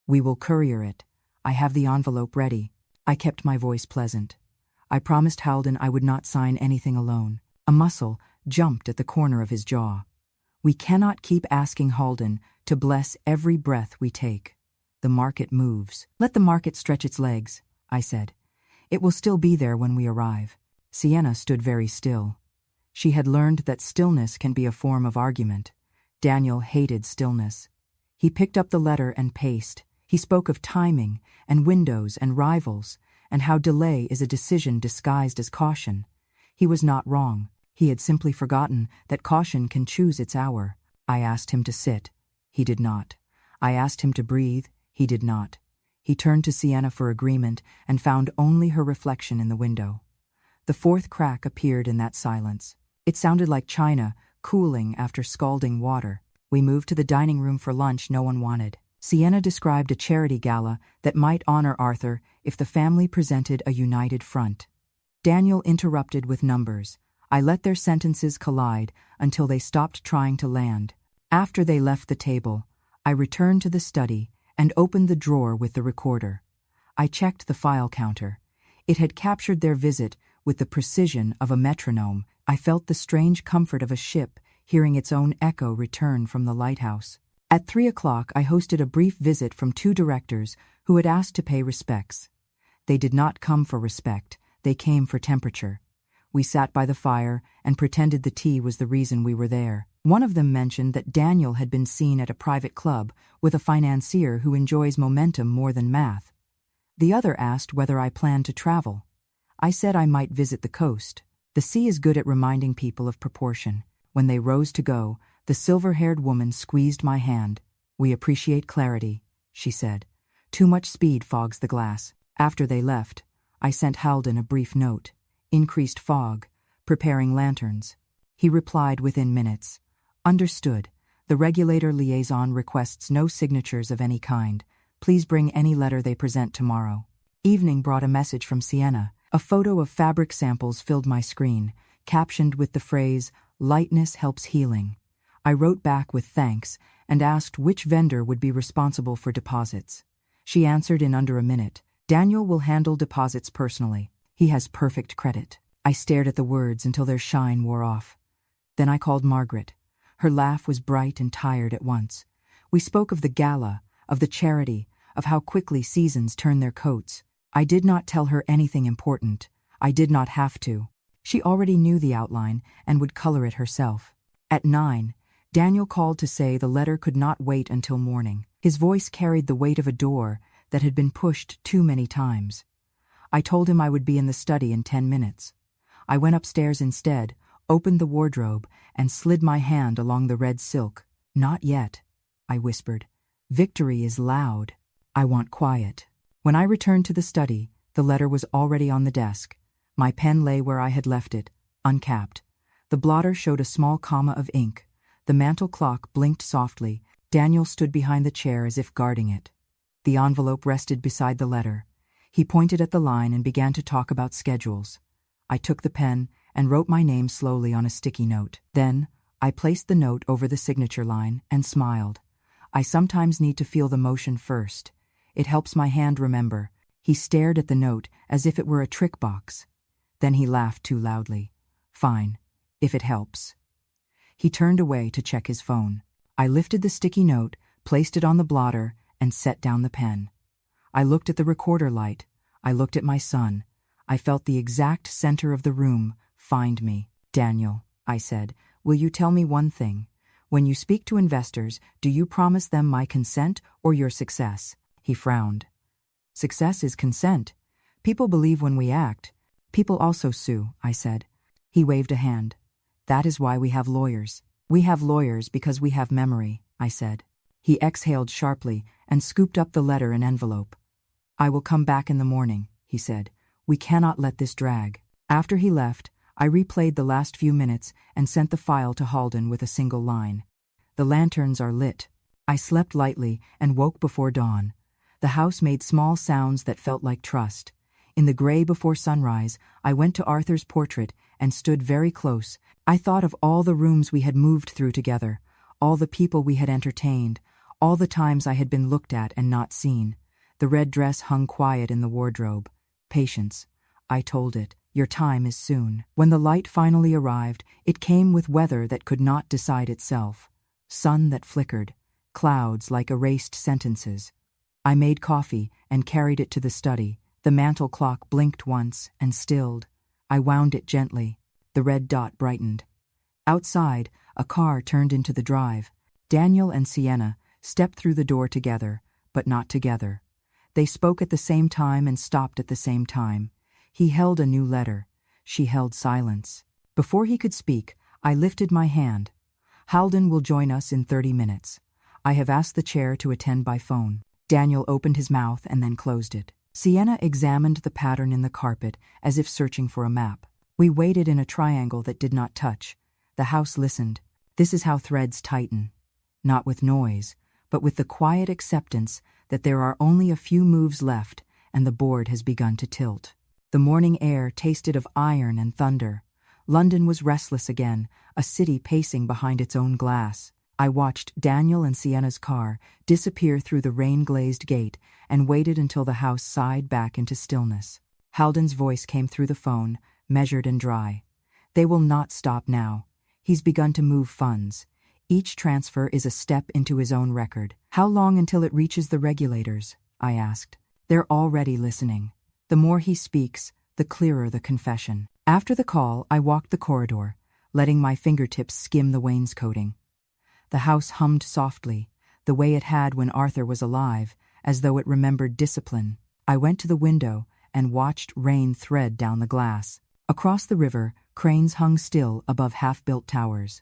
"We will courier it. I have the envelope ready." I kept my voice pleasant. I promised Halden I would not sign anything alone. A muscle jumped at the corner of his jaw. "We cannot keep asking Halden to bless every breath we take. The market moves." "Let the market stretch its legs," I said. "It will still be there when we arrive." Sienna stood very still. She had learned that stillness can be a form of argument. Daniel hated stillness. He picked up the letter and paced. He spoke of timing and windows and rivals, and how delay is a decision disguised as caution. He was not wrong. He had simply forgotten that caution can choose its hour. I asked him to sit. He did not. I asked him to breathe. He did not. He turned to Sienna for agreement and found only her reflection in the window. The fourth crack appeared in that silence. It sounded like China cooling after scalding water. We moved to the dining room for lunch no one wanted. Sienna described a charity gala that might honor Arthur if the family presented a united front. Daniel interrupted with numbers. I let their sentences collide until they stopped trying to land. After they left the table, I returned to the study and opened the drawer with the recorder. I checked the file counter. It had captured their visit with the precision of a metronome. I felt the strange comfort of a ship hearing its own echo return from the lighthouse. At 3 o'clock, I hosted a brief visit from 2 directors who had asked to pay respects. They did not come for respect, they came for temperature. We sat by the fire and pretended the tea was the reason we were there. One of them mentioned that Daniel had been seen at a private club with a financier who enjoys momentum more than math. The other asked whether I planned to travel. I said I might visit the coast. The sea is good at reminding people of proportion. When they rose to go, the silver-haired woman squeezed my hand. "We appreciate clarity," she said. "Too much speed fogs the glass." After they left, I sent Halden a brief note. "Increased fog. Preparing lanterns." He replied within minutes. "Understood. The regulator liaison requests no signatures of any kind. Please bring any letter they present tomorrow." Evening brought a message from Sienna. A photo of fabric samples filled my screen, captioned with the phrase, "Lightness helps healing." I wrote back with thanks and asked which vendor would be responsible for deposits. She answered in under a minute. "Daniel will handle deposits personally. He has perfect credit." I stared at the words until their shine wore off. Then I called Margaret. Her laugh was bright and tired at once. We spoke of the gala, of the charity, of how quickly seasons turn their coats. I did not tell her anything important. I did not have to. She already knew the outline and would color it herself. At 9, Daniel called to say the letter could not wait until morning. His voice carried the weight of a door that had been pushed too many times. I told him I would be in the study in 10 minutes. I went upstairs instead, opened the wardrobe, and slid my hand along the red silk. "Not yet," I whispered. "Victory is loud. I want quiet." When I returned to the study, the letter was already on the desk. My pen lay where I had left it, uncapped. The blotter showed a small comma of ink. The mantel clock blinked softly. Daniel stood behind the chair as if guarding it. The envelope rested beside the letter. He pointed at the line and began to talk about schedules. I took the pen and wrote my name slowly on a sticky note. Then, I placed the note over the signature line and smiled. I sometimes need to feel the motion first. It helps my hand remember. He stared at the note as if it were a trick box. Then he laughed too loudly. "Fine, if it helps." He turned away to check his phone. I lifted the sticky note, placed it on the blotter, and set down the pen. I looked at the recorder light. I looked at my son. I felt the exact center of the room find me. "Daniel," I said, "will you tell me one thing? When you speak to investors, do you promise them my consent or your success?" He frowned. "Success is consent. People believe when we act. People also sue," I said. He waved a hand. "That is why we have lawyers." "We have lawyers because we have memory," I said. He exhaled sharply and scooped up the letter and envelope. "I will come back in the morning," he said. "We cannot let this drag." After he left, I replayed the last few minutes and sent the file to Halden with a single line. "The lanterns are lit." I slept lightly and woke before dawn. The house made small sounds that felt like trust. In the gray before sunrise, I went to Arthur's portrait and stood very close. I thought of all the rooms we had moved through together, all the people we had entertained, all the times I had been looked at and not seen. The red dress hung quiet in the wardrobe. Patience, I told it. Your time is soon. When the light finally arrived, it came with weather that could not decide itself. Sun that flickered, clouds like erased sentences. I made coffee and carried it to the study. The mantel clock blinked once and stilled. I wound it gently. The red dot brightened. Outside, a car turned into the drive. Daniel and Sienna stepped through the door together, but not together. They spoke at the same time and stopped at the same time. He held a new letter. She held silence. Before he could speak, I lifted my hand. Halden will join us in 30 minutes. I have asked the chair to attend by phone. Daniel opened his mouth and then closed it. Sienna examined the pattern in the carpet as if searching for a map. We waited in a triangle that did not touch. The house listened. This is how threads tighten. Not with noise, but with the quiet acceptance that there are only a few moves left and the board has begun to tilt. The morning air tasted of iron and thunder. London was restless again, a city pacing behind its own glass. I watched Daniel and Sienna's car disappear through the rain-glazed gate and waited until the house sighed back into stillness. Halden's voice came through the phone, measured and dry. They will not stop now. He's begun to move funds. Each transfer is a step into his own record. How long until it reaches the regulators? I asked. They're already listening. The more he speaks, the clearer the confession. After the call, I walked the corridor, letting my fingertips skim the wainscoting. The house hummed softly, the way it had when Arthur was alive, as though it remembered discipline. I went to the window and watched rain thread down the glass. Across the river, cranes hung still above half-built towers.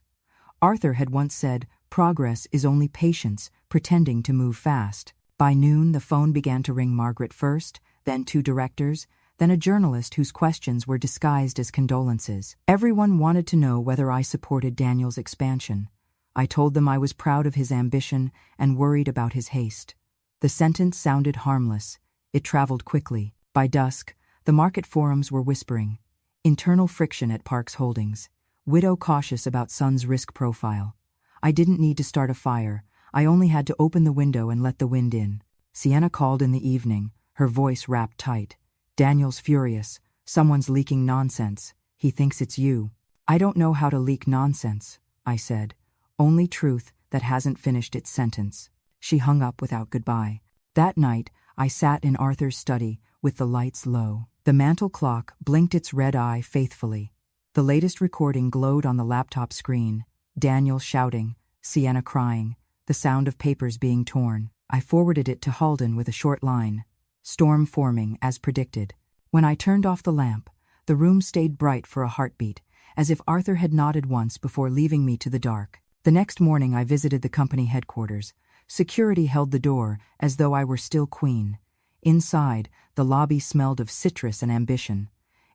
Arthur had once said, "Progress is only patience, pretending to move fast." By noon, the phone began to ring. Margaret first, then 2 directors, then a journalist whose questions were disguised as condolences. Everyone wanted to know whether I supported Daniel's expansion. I told them I was proud of his ambition and worried about his haste. The sentence sounded harmless. It traveled quickly. By dusk, the market forums were whispering. Internal friction at Parks Holdings. Widow cautious about son's risk profile. I didn't need to start a fire. I only had to open the window and let the wind in. Sienna called in the evening, her voice wrapped tight. Daniel's furious. Someone's leaking nonsense. He thinks it's you. I don't know how to leak nonsense, I said. Only truth that hasn't finished its sentence. She hung up without goodbye. That night, I sat in Arthur's study with the lights low. The mantel clock blinked its red eye faithfully. The latest recording glowed on the laptop screen. Daniel shouting, Sienna crying, the sound of papers being torn. I forwarded it to Halden with a short line. Storm forming, as predicted. When I turned off the lamp, the room stayed bright for a heartbeat, as if Arthur had nodded once before leaving me to the dark. The next morning I visited the company headquarters. Security held the door, as though I were still queen. Inside, the lobby smelled of citrus and ambition.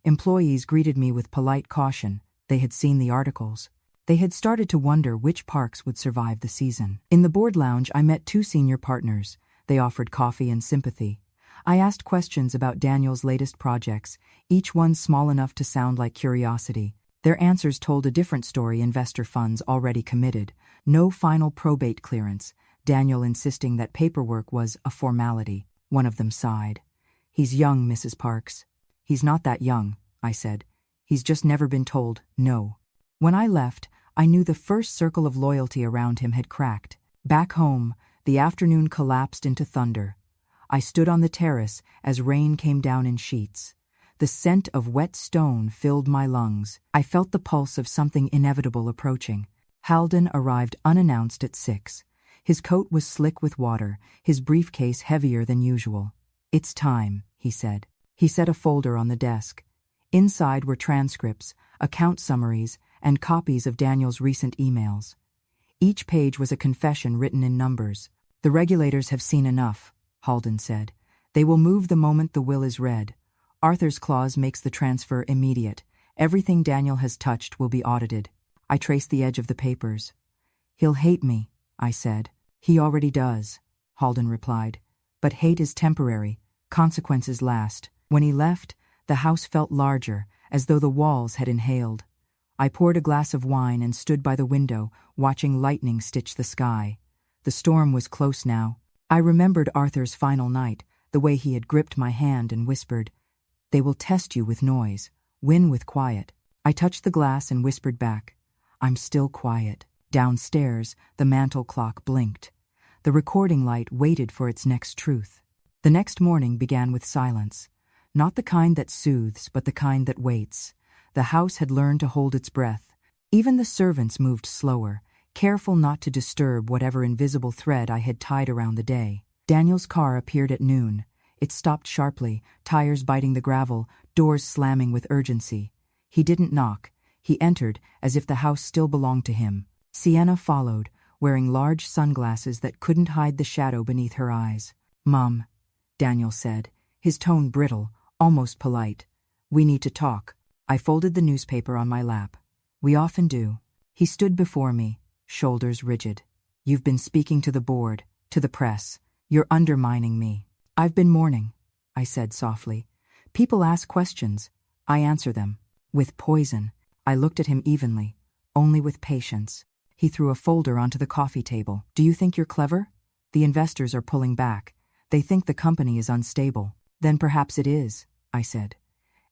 Employees greeted me with polite caution. They had seen the articles. They had started to wonder which parks would survive the season. In the board lounge, I met 2 senior partners. They offered coffee and sympathy. I asked questions about Daniel's latest projects, each one small enough to sound like curiosity. Their answers told a different story. Investor funds already committed. No final probate clearance. Daniel insisting that paperwork was a formality. One of them sighed. He's young, Mrs. Parks. He's not that young, I said. He's just never been told no. When I left, I knew the first circle of loyalty around him had cracked. Back home, the afternoon collapsed into thunder. I stood on the terrace as rain came down in sheets. The scent of wet stone filled my lungs. I felt the pulse of something inevitable approaching. Halden arrived unannounced at 6. His coat was slick with water, his briefcase heavier than usual. "It's time," he said. He set a folder on the desk. Inside were transcripts, account summaries, and copies of Daniel's recent emails. Each page was a confession written in numbers. "The regulators have seen enough," Halden said. "They will move the moment the will is read. Arthur's clause makes the transfer immediate. Everything Daniel has touched will be audited." I traced the edge of the papers. "He'll hate me," I said. "He already does," Halden replied. "But hate is temporary. Consequences last." When he left, the house felt larger, as though the walls had inhaled. I poured a glass of wine and stood by the window, watching lightning stitch the sky. The storm was close now. I remembered Arthur's final night, the way he had gripped my hand and whispered, "They will test you with noise, win with quiet." I touched the glass and whispered back, "I'm still quiet." Downstairs, the mantel clock blinked. The recording light waited for its next truth. The next morning began with silence. Not the kind that soothes, but the kind that waits. The house had learned to hold its breath. Even the servants moved slower, careful not to disturb whatever invisible thread I had tied around the day. Daniel's car appeared at noon. It stopped sharply, tires biting the gravel, doors slamming with urgency. He didn't knock. He entered as if the house still belonged to him. Sienna followed, wearing large sunglasses that couldn't hide the shadow beneath her eyes. "Mom," Daniel said, his tone brittle, almost polite. "We need to talk." I folded the newspaper on my lap. "We often do." He stood before me, shoulders rigid. "You've been speaking to the board, to the press. You're undermining me." "I've been mourning," I said softly. "People ask questions. I answer them. With poison." I looked at him evenly, only with patience. He threw a folder onto the coffee table. "Do you think you're clever? The investors are pulling back. They think the company is unstable." "Then perhaps it is," I said.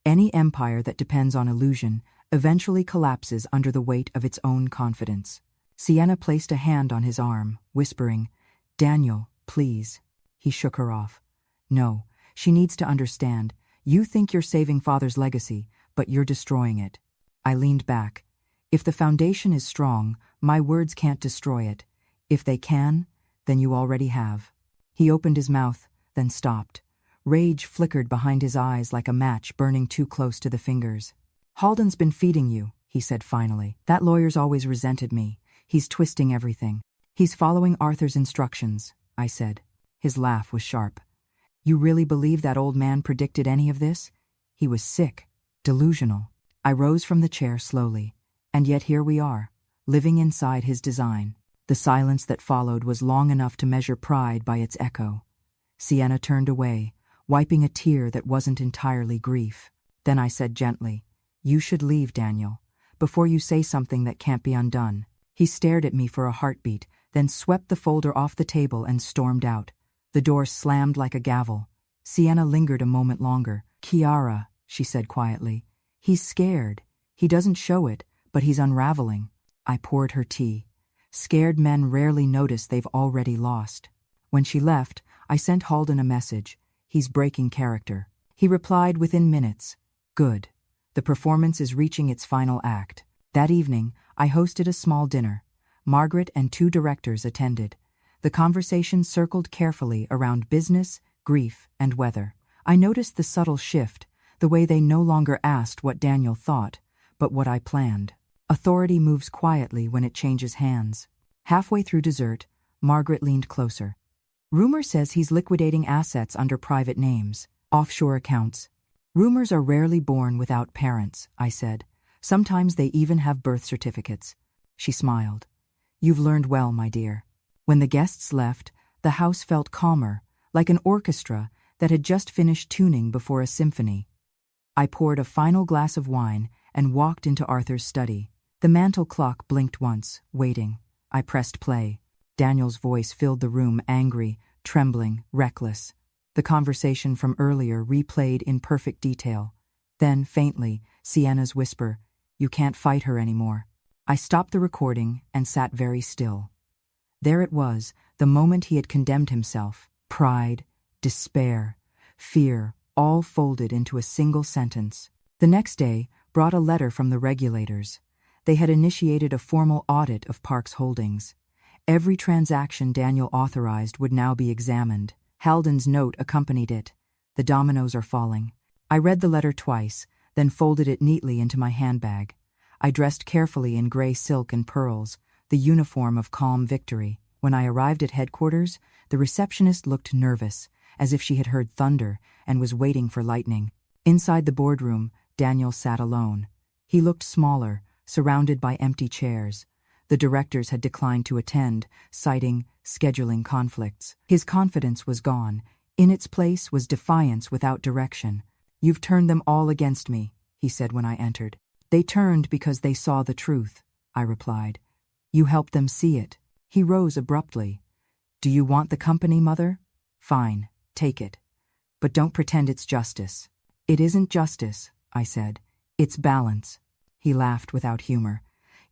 "Any empire that depends on illusion eventually collapses under the weight of its own confidence." Sienna placed a hand on his arm, whispering, "Daniel, please." He shook her off. "No, she needs to understand. You think you're saving Father's legacy, but you're destroying it." I leaned back. "If the foundation is strong, my words can't destroy it. If they can, then you already have." He opened his mouth, then stopped. Rage flickered behind his eyes like a match burning too close to the fingers. "Halden's been feeding you," he said finally. "That lawyer's always resented me. He's twisting everything." "He's following Arthur's instructions," I said. His laugh was sharp. "You really believe that old man predicted any of this? He was sick, delusional." I rose from the chair slowly. And yet here we are, living inside his design. The silence that followed was long enough to measure pride by its echo. Sienna turned away, wiping a tear that wasn't entirely grief. Then I said gently, "You should leave, Daniel, before you say something that can't be undone." He stared at me for a heartbeat, then swept the folder off the table and stormed out. The door slammed like a gavel. Sienna lingered a moment longer. "Kiara," she said quietly, "he's scared. He doesn't show it, but he's unraveling." I poured her tea. Scared men rarely notice they've already lost. When she left, I sent Halden a message. "He's breaking character." He replied within minutes. "Good. The performance is reaching its final act." That evening, I hosted a small dinner. Margaret and 2 directors attended. The conversation circled carefully around business, grief, and weather. I noticed the subtle shift, the way they no longer asked what Daniel thought, but what I planned. Authority moves quietly when it changes hands. Halfway through dessert, Margaret leaned closer. "Rumor says he's liquidating assets under private names, offshore accounts." "Rumors are rarely born without parents," I said. "Sometimes they even have birth certificates." She smiled. "You've learned well, my dear." When the guests left, the house felt calmer, like an orchestra that had just finished tuning before a symphony. I poured a final glass of wine and walked into Arthur's study. The mantel clock blinked once, waiting. I pressed play. Daniel's voice filled the room, angry, trembling, reckless. The conversation from earlier replayed in perfect detail. Then, faintly, Sienna's whisper, "You can't fight her anymore." I stopped the recording and sat very still. There it was, the moment he had condemned himself. Pride, despair, fear, all folded into a single sentence. The next day brought a letter from the regulators. They had initiated a formal audit of Park's holdings. Every transaction Daniel authorized would now be examined. Halden's note accompanied it. "The dominoes are falling." I read the letter twice, then folded it neatly into my handbag. I dressed carefully in gray silk and pearls, the uniform of calm victory. When I arrived at headquarters, the receptionist looked nervous, as if she had heard thunder and was waiting for lightning. Inside the boardroom, Daniel sat alone. He looked smaller, surrounded by empty chairs. The directors had declined to attend, citing scheduling conflicts. His confidence was gone. In its place was defiance without direction. "You've turned them all against me," he said when I entered. They turned because they saw the truth, I replied. You helped them see it. He rose abruptly. Do you want the company, Mother? Fine, take it. But don't pretend it's justice. It isn't justice, I said. It's balance. He laughed without humor.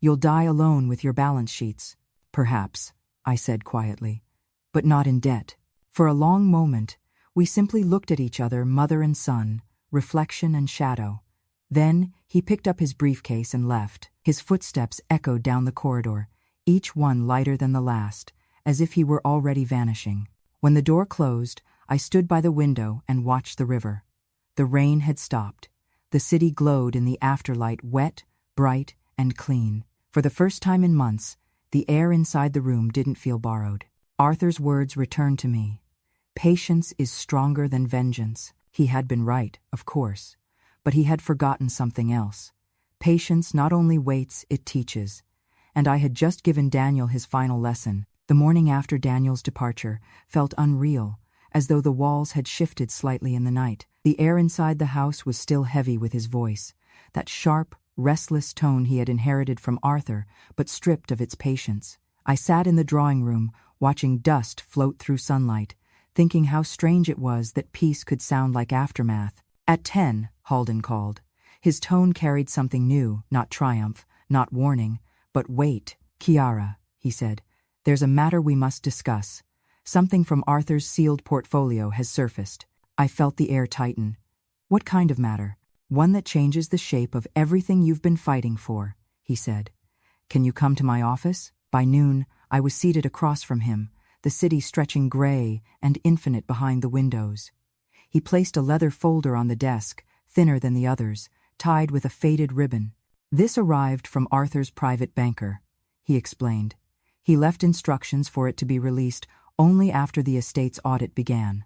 You'll die alone with your balance sheets. Perhaps, I said quietly, but not in debt. For a long moment, we simply looked at each other, mother and son, reflection and shadow. Then he picked up his briefcase and left. His footsteps echoed down the corridor, each one lighter than the last, as if he were already vanishing. When the door closed, I stood by the window and watched the river. The rain had stopped. The city glowed in the afterlight, wet, bright, and clean. For the first time in months, the air inside the room didn't feel borrowed. Arthur's words returned to me. Patience is stronger than vengeance. He had been right, of course, but he had forgotten something else. Patience not only waits, it teaches. And I had just given Daniel his final lesson. The morning after Daniel's departure felt unreal, as though the walls had shifted slightly in the night. The air inside the house was still heavy with his voice, that sharp, restless tone he had inherited from Arthur, but stripped of its patience. I sat in the drawing room, watching dust float through sunlight, thinking how strange it was that peace could sound like aftermath. At 10, Halden called. His tone carried something new, not triumph, not warning, but wait. Kiara, he said, there's a matter we must discuss. Something from Arthur's sealed portfolio has surfaced. I felt the air tighten. What kind of matter? One that changes the shape of everything you've been fighting for, he said. Can you come to my office? By noon, I was seated across from him, the city stretching gray and infinite behind the windows. He placed a leather folder on the desk, thinner than the others, tied with a faded ribbon. This arrived from Arthur's private banker, he explained. He left instructions for it to be released only after the estate's audit began.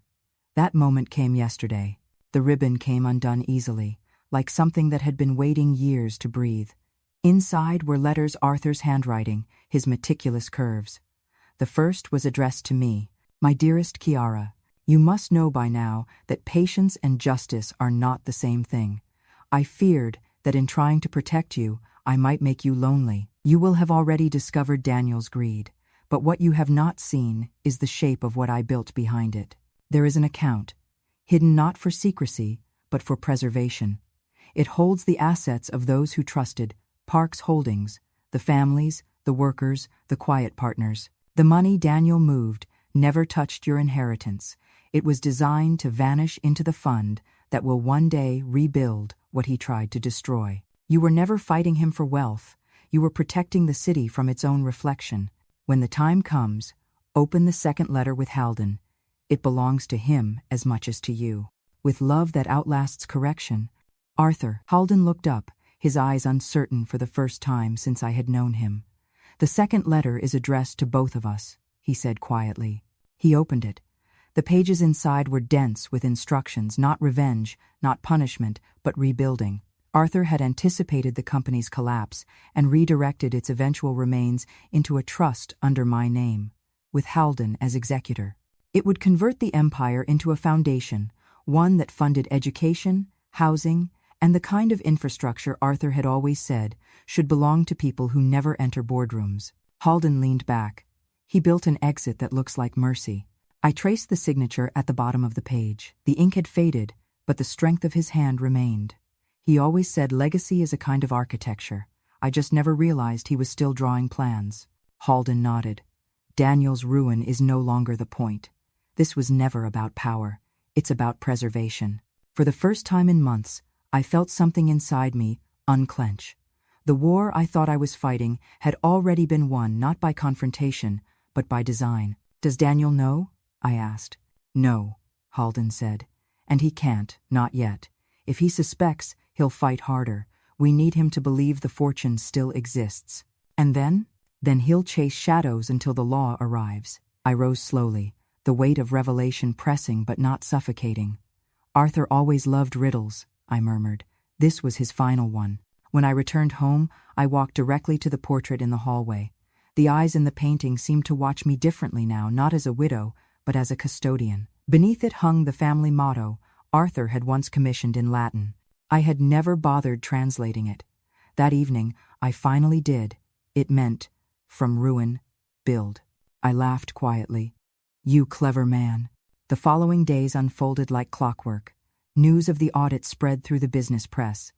That moment came yesterday. The ribbon came undone easily, like something that had been waiting years to breathe. Inside were letters Arthur's handwriting, his meticulous curves. The first was addressed to me. My dearest Kiara, you must know by now that patience and justice are not the same thing. I feared that in trying to protect you, I might make you lonely. You will have already discovered Daniel's greed, but what you have not seen is the shape of what I built behind it. There is an account, hidden not for secrecy, but for preservation. It holds the assets of those who trusted Parks Holdings, the families, the workers, the quiet partners. The money Daniel moved never touched your inheritance. It was designed to vanish into the fund that will one day rebuild what he tried to destroy. You were never fighting him for wealth. You were protecting the city from its own reflection. When the time comes, open the second letter with Halden. It belongs to him as much as to you. With love that outlasts correction, Arthur. Halden looked up, his eyes uncertain for the first time since I had known him. The second letter is addressed to both of us, he said quietly. He opened it. The pages inside were dense with instructions, not revenge, not punishment, but rebuilding. Arthur had anticipated the company's collapse and redirected its eventual remains into a trust under my name, with Halden as executor. It would convert the empire into a foundation, one that funded education, housing, and the kind of infrastructure Arthur had always said should belong to people who never enter boardrooms. Halden leaned back. He built an exit that looks like mercy. I traced the signature at the bottom of the page. The ink had faded, but the strength of his hand remained. He always said legacy is a kind of architecture. I just never realized he was still drawing plans. Halden nodded. Daniel's ruin is no longer the point. This was never about power. It's about preservation. For the first time in months, I felt something inside me unclench. The war I thought I was fighting had already been won not by confrontation, but by design. Does Daniel know? I asked. No, Halden said. And he can't, not yet. If he suspects, he'll fight harder. We need him to believe the fortune still exists. And then? Then he'll chase shadows until the law arrives. I rose slowly, the weight of revelation pressing but not suffocating. Arthur always loved riddles, I murmured. This was his final one. When I returned home, I walked directly to the portrait in the hallway. The eyes in the painting seemed to watch me differently now, not as a widow, but as a custodian. Beneath it hung the family motto Arthur had once commissioned in Latin. I had never bothered translating it. That evening, I finally did. It meant, from ruin, build. I laughed quietly. You clever man. The following days unfolded like clockwork. News of the audit spread through the business press.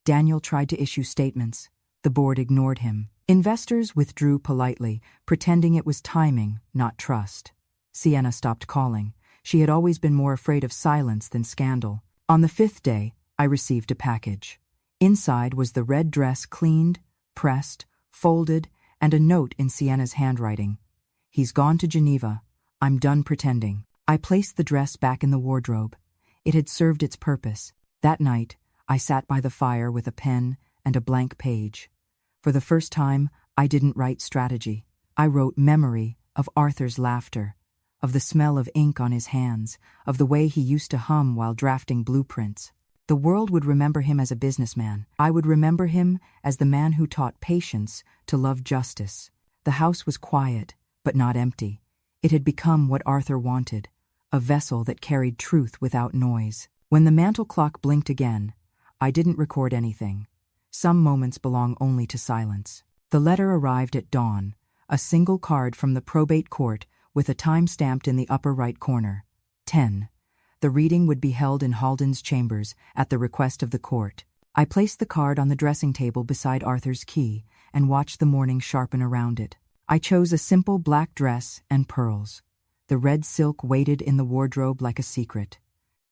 Daniel tried to issue statements. The board ignored him. Investors withdrew politely, pretending it was timing, not trust. Sienna stopped calling. She had always been more afraid of silence than scandal. On the 5th day, I received a package. Inside was the red dress cleaned, pressed, folded, and a note in Sienna's handwriting. He's gone to Geneva. I'm done pretending. I placed the dress back in the wardrobe. It had served its purpose. That night, I sat by the fire with a pen and a blank page. For the first time, I didn't write strategy. I wrote memory of Arthur's laughter, of the smell of ink on his hands, of the way he used to hum while drafting blueprints. The world would remember him as a businessman. I would remember him as the man who taught patience to love justice. The house was quiet, but not empty. It had become what Arthur wanted, a vessel that carried truth without noise. When the mantel clock blinked again, I didn't record anything. Some moments belong only to silence. The letter arrived at dawn, a single card from the probate court with a time stamped in the upper right corner. 10. The reading would be held in Halden's chambers at the request of the court. I placed the card on the dressing table beside Arthur's key and watched the morning sharpen around it. I chose a simple black dress and pearls. The red silk waited in the wardrobe like a secret.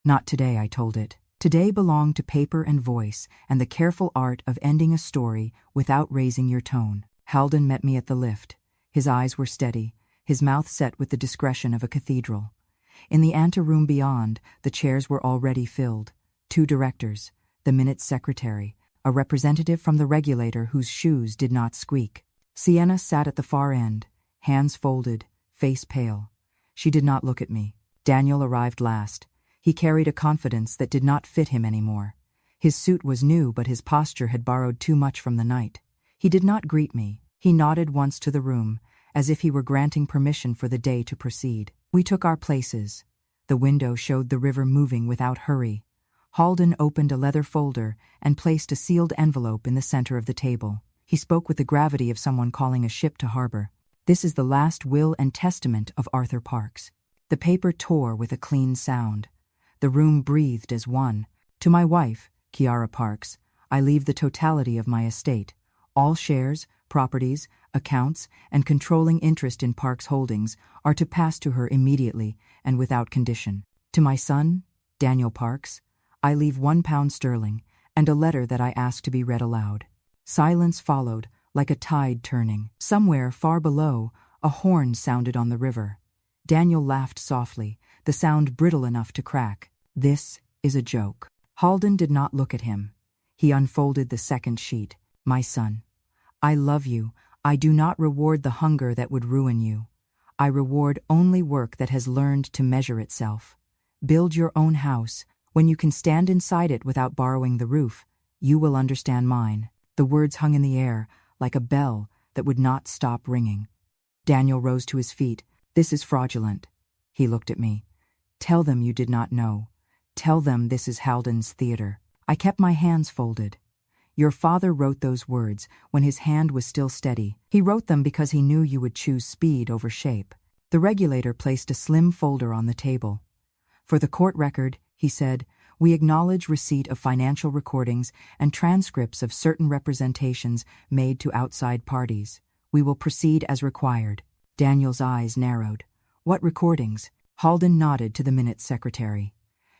Not today, I told it. Today belonged to paper and voice and the careful art of ending a story without raising your tone. Halden met me at the lift. His eyes were steady, his mouth set with the discretion of a cathedral. In the anteroom beyond, the chairs were already filled. 2 directors, the minutes secretary, a representative from the regulator whose shoes did not squeak. Sienna sat at the far end, hands folded, face pale. She did not look at me. Daniel arrived last. He carried a confidence that did not fit him anymore. His suit was new, but his posture had borrowed too much from the night. He did not greet me. He nodded once to the room, as if he were granting permission for the day to proceed. We took our places. The window showed the river moving without hurry. Halden opened a leather folder and placed a sealed envelope in the center of the table. He spoke with the gravity of someone calling a ship to harbor. This is the last will and testament of Arthur Parks. The paper tore with a clean sound. The room breathed as one. To my wife, Kiara Parks, I leave the totality of my estate. All shares, properties, accounts, and controlling interest in Parks Holdings are to pass to her immediately and without condition. To my son, Daniel Parks, I leave £1 and a letter that I ask to be read aloud. Silence followed, like a tide turning. Somewhere far below, a horn sounded on the river. Daniel laughed softly, the sound brittle enough to crack. This is a joke. Halden did not look at him. He unfolded the second sheet. My son, I love you. I do not reward the hunger that would ruin you. I reward only work that has learned to measure itself. Build your own house. When you can stand inside it without borrowing the roof, you will understand mine. The words hung in the air, like a bell that would not stop ringing. Daniel rose to his feet. This is fraudulent. He looked at me. Tell them you did not know. Tell them this is Halden's theater. I kept my hands folded. Your father wrote those words when his hand was still steady. He wrote them because he knew you would choose speed over shape. The regulator placed a slim folder on the table. For the court record, he said, we acknowledge receipt of financial recordings and transcripts of certain representations made to outside parties. We will proceed as required. Daniel's eyes narrowed. What recordings? Halden nodded to the minutes secretary.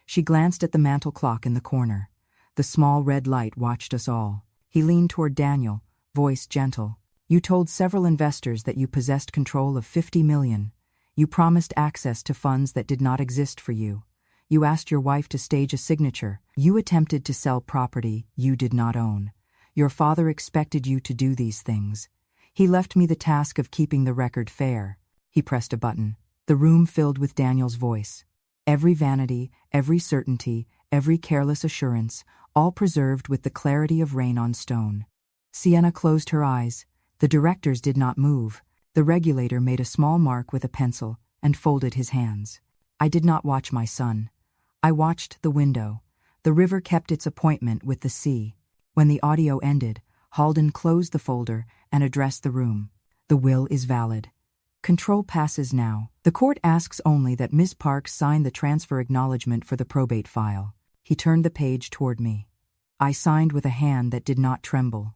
She glanced at the mantel clock in the corner. The small red light watched us all. He leaned toward Daniel, voice gentle. You told several investors that you possessed control of 50 million. You promised access to funds that did not exist for you. You asked your wife to stage a signature. You attempted to sell property you did not own. Your father expected you to do these things. He left me the task of keeping the record fair. He pressed a button. The room filled with Daniel's voice. Every vanity, every certainty, every careless assurance, all preserved with the clarity of rain on stone. Sienna closed her eyes. The directors did not move. The regulator made a small mark with a pencil and folded his hands. I did not watch my son. I watched the window. The river kept its appointment with the sea. When the audio ended, Halden closed the folder and addressed the room. The will is valid. Control passes now. The court asks only that Ms. Parks sign the transfer acknowledgement for the probate file. He turned the page toward me. I signed with a hand that did not tremble.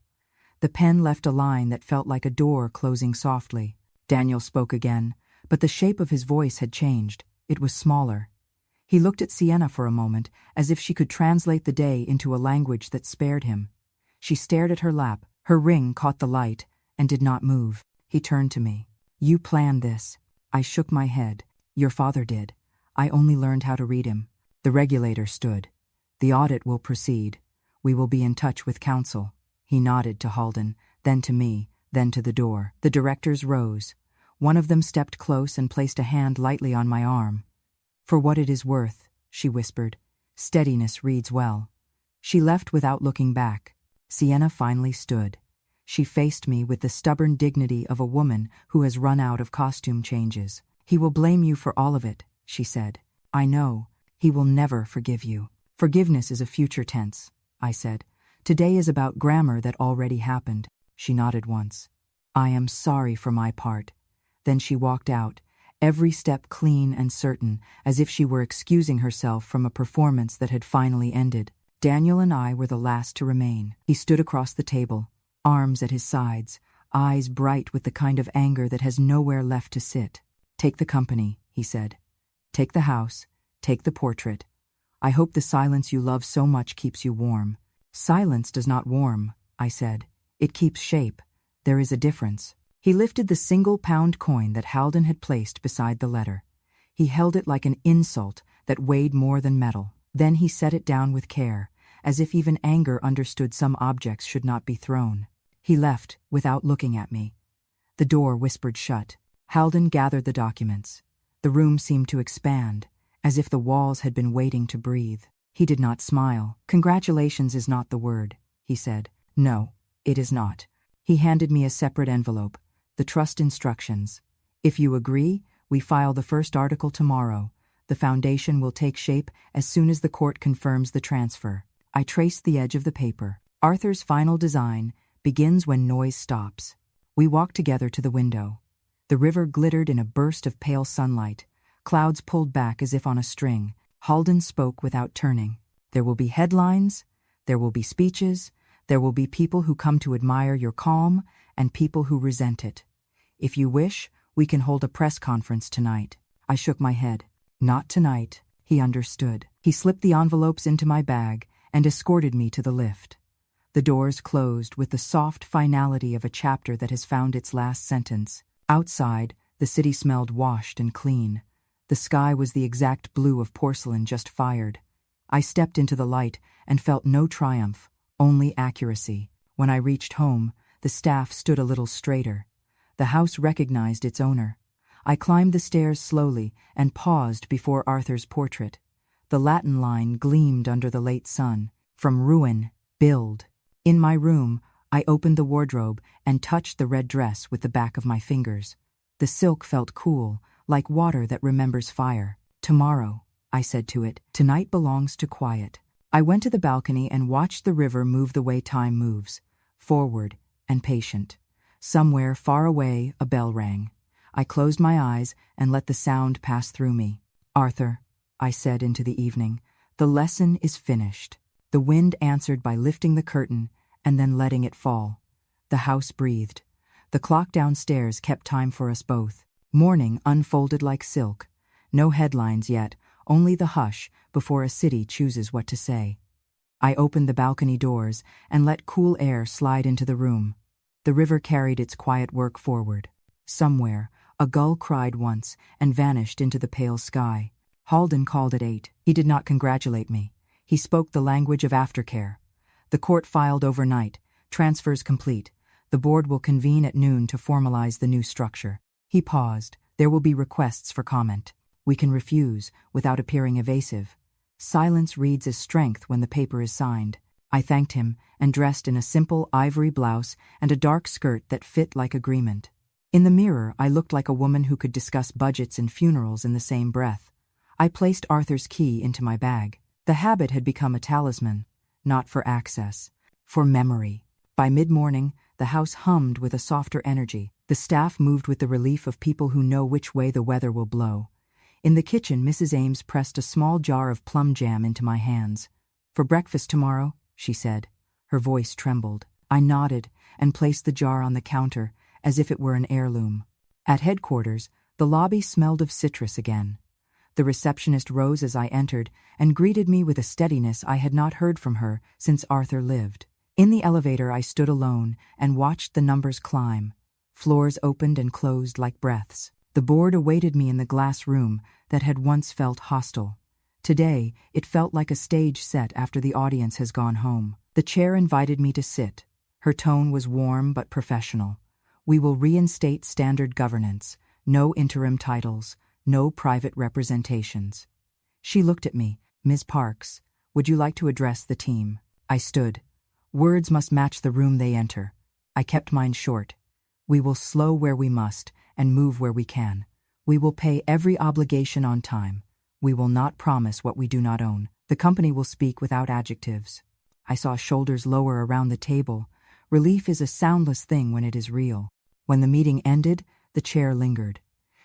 The pen left a line that felt like a door closing softly. Daniel spoke again, but the shape of his voice had changed. It was smaller. He looked at Sienna for a moment, as if she could translate the day into a language that spared him. She stared at her lap, her ring caught the light, and did not move. He turned to me. "You planned this." I shook my head. "Your father did. I only learned how to read him." The regulator stood. "The audit will proceed. We will be in touch with counsel." He nodded to Halden, then to me, then to the door. The directors rose. One of them stepped close and placed a hand lightly on my arm. "For what it is worth," she whispered. "Steadiness reads well." She left without looking back. Sienna finally stood. She faced me with the stubborn dignity of a woman who has run out of costume changes. "He will blame you for all of it," she said. "I know. He will never forgive you." "Forgiveness is a future tense," I said. "Today is about grammar that already happened." She nodded once. "I am sorry for my part." Then she walked out, every step clean and certain, as if she were excusing herself from a performance that had finally ended. Daniel and I were the last to remain. He stood across the table, arms at his sides, eyes bright with the kind of anger that has nowhere left to sit. "Take the company," he said. "Take the house, take the portrait. I hope the silence you love so much keeps you warm." "Silence does not warm," I said. "It keeps shape. There is a difference." He lifted the single-pound coin that Halden had placed beside the letter. He held it like an insult that weighed more than metal. Then he set it down with care, as if even anger understood some objects should not be thrown. He left without looking at me. The door whispered shut. Halden gathered the documents. The room seemed to expand, as if the walls had been waiting to breathe. He did not smile. "Congratulations is not the word," he said. "No, it is not." He handed me a separate envelope. "The trust instructions. If you agree, we file the first article tomorrow. The foundation will take shape as soon as the court confirms the transfer." I traced the edge of the paper. "Arthur's final design begins when noise stops." We walked together to the window. The river glittered in a burst of pale sunlight. Clouds pulled back as if on a string. Halden spoke without turning. "There will be headlines, there will be speeches, there will be people who come to admire your calm and people who resent it. If you wish, we can hold a press conference tonight." I shook my head. "Not tonight." He understood. He slipped the envelopes into my bag and escorted me to the lift. The doors closed with the soft finality of a chapter that has found its last sentence. Outside, the city smelled washed and clean. The sky was the exact blue of porcelain just fired. I stepped into the light and felt no triumph, only accuracy. When I reached home, the staff stood a little straighter. The house recognized its owner. I climbed the stairs slowly and paused before Arthur's portrait. The Latin line gleamed under the late sun. From ruin, build. In my room, I opened the wardrobe and touched the red dress with the back of my fingers. The silk felt cool, like water that remembers fire. "Tomorrow," I said to it. "Tonight belongs to quiet." I went to the balcony and watched the river move the way time moves, forward and patient. Somewhere far away, a bell rang. I closed my eyes and let the sound pass through me. "Arthur," I said into the evening, "the lesson is finished." The wind answered by lifting the curtain and then letting it fall. The house breathed. The clock downstairs kept time for us both. Morning unfolded like silk. No headlines yet, only the hush before a city chooses what to say. I opened the balcony doors and let cool air slide into the room. The river carried its quiet work forward. Somewhere, a gull cried once and vanished into the pale sky. Halden called at 8. He did not congratulate me. He spoke the language of aftercare. The court filed overnight, transfers complete. The board will convene at noon to formalize the new structure. He paused. There will be requests for comment. We can refuse without appearing evasive. Silence reads as strength when the paper is signed. I thanked him and dressed in a simple ivory blouse and a dark skirt that fit like agreement. In the mirror, I looked like a woman who could discuss budgets and funerals in the same breath. I placed Arthur's key into my bag. The habit had become a talisman, not for access, for memory. By mid-morning, the house hummed with a softer energy. The staff moved with the relief of people who know which way the weather will blow. In the kitchen, Mrs. Ames pressed a small jar of plum jam into my hands. "For breakfast tomorrow," she said. Her voice trembled. I nodded and placed the jar on the counter as if it were an heirloom. At headquarters, the lobby smelled of citrus again. The receptionist rose as I entered and greeted me with a steadiness I had not heard from her since Arthur lived. In the elevator, I stood alone and watched the numbers climb. Floors opened and closed like breaths. The board awaited me in the glass room that had once felt hostile. Today, it felt like a stage set after the audience has gone home. The chair invited me to sit. Her tone was warm but professional. "We will reinstate standard governance. No interim titles. No private representations." She looked at me. "Ms. Parks, would you like to address the team?" I stood. Words must match the room they enter. I kept mine short. "We will slow where we must and move where we can. We will pay every obligation on time. We will not promise what we do not own. The company will speak without adjectives." I saw shoulders lower around the table. Relief is a soundless thing when it is real. When the meeting ended, the chair lingered.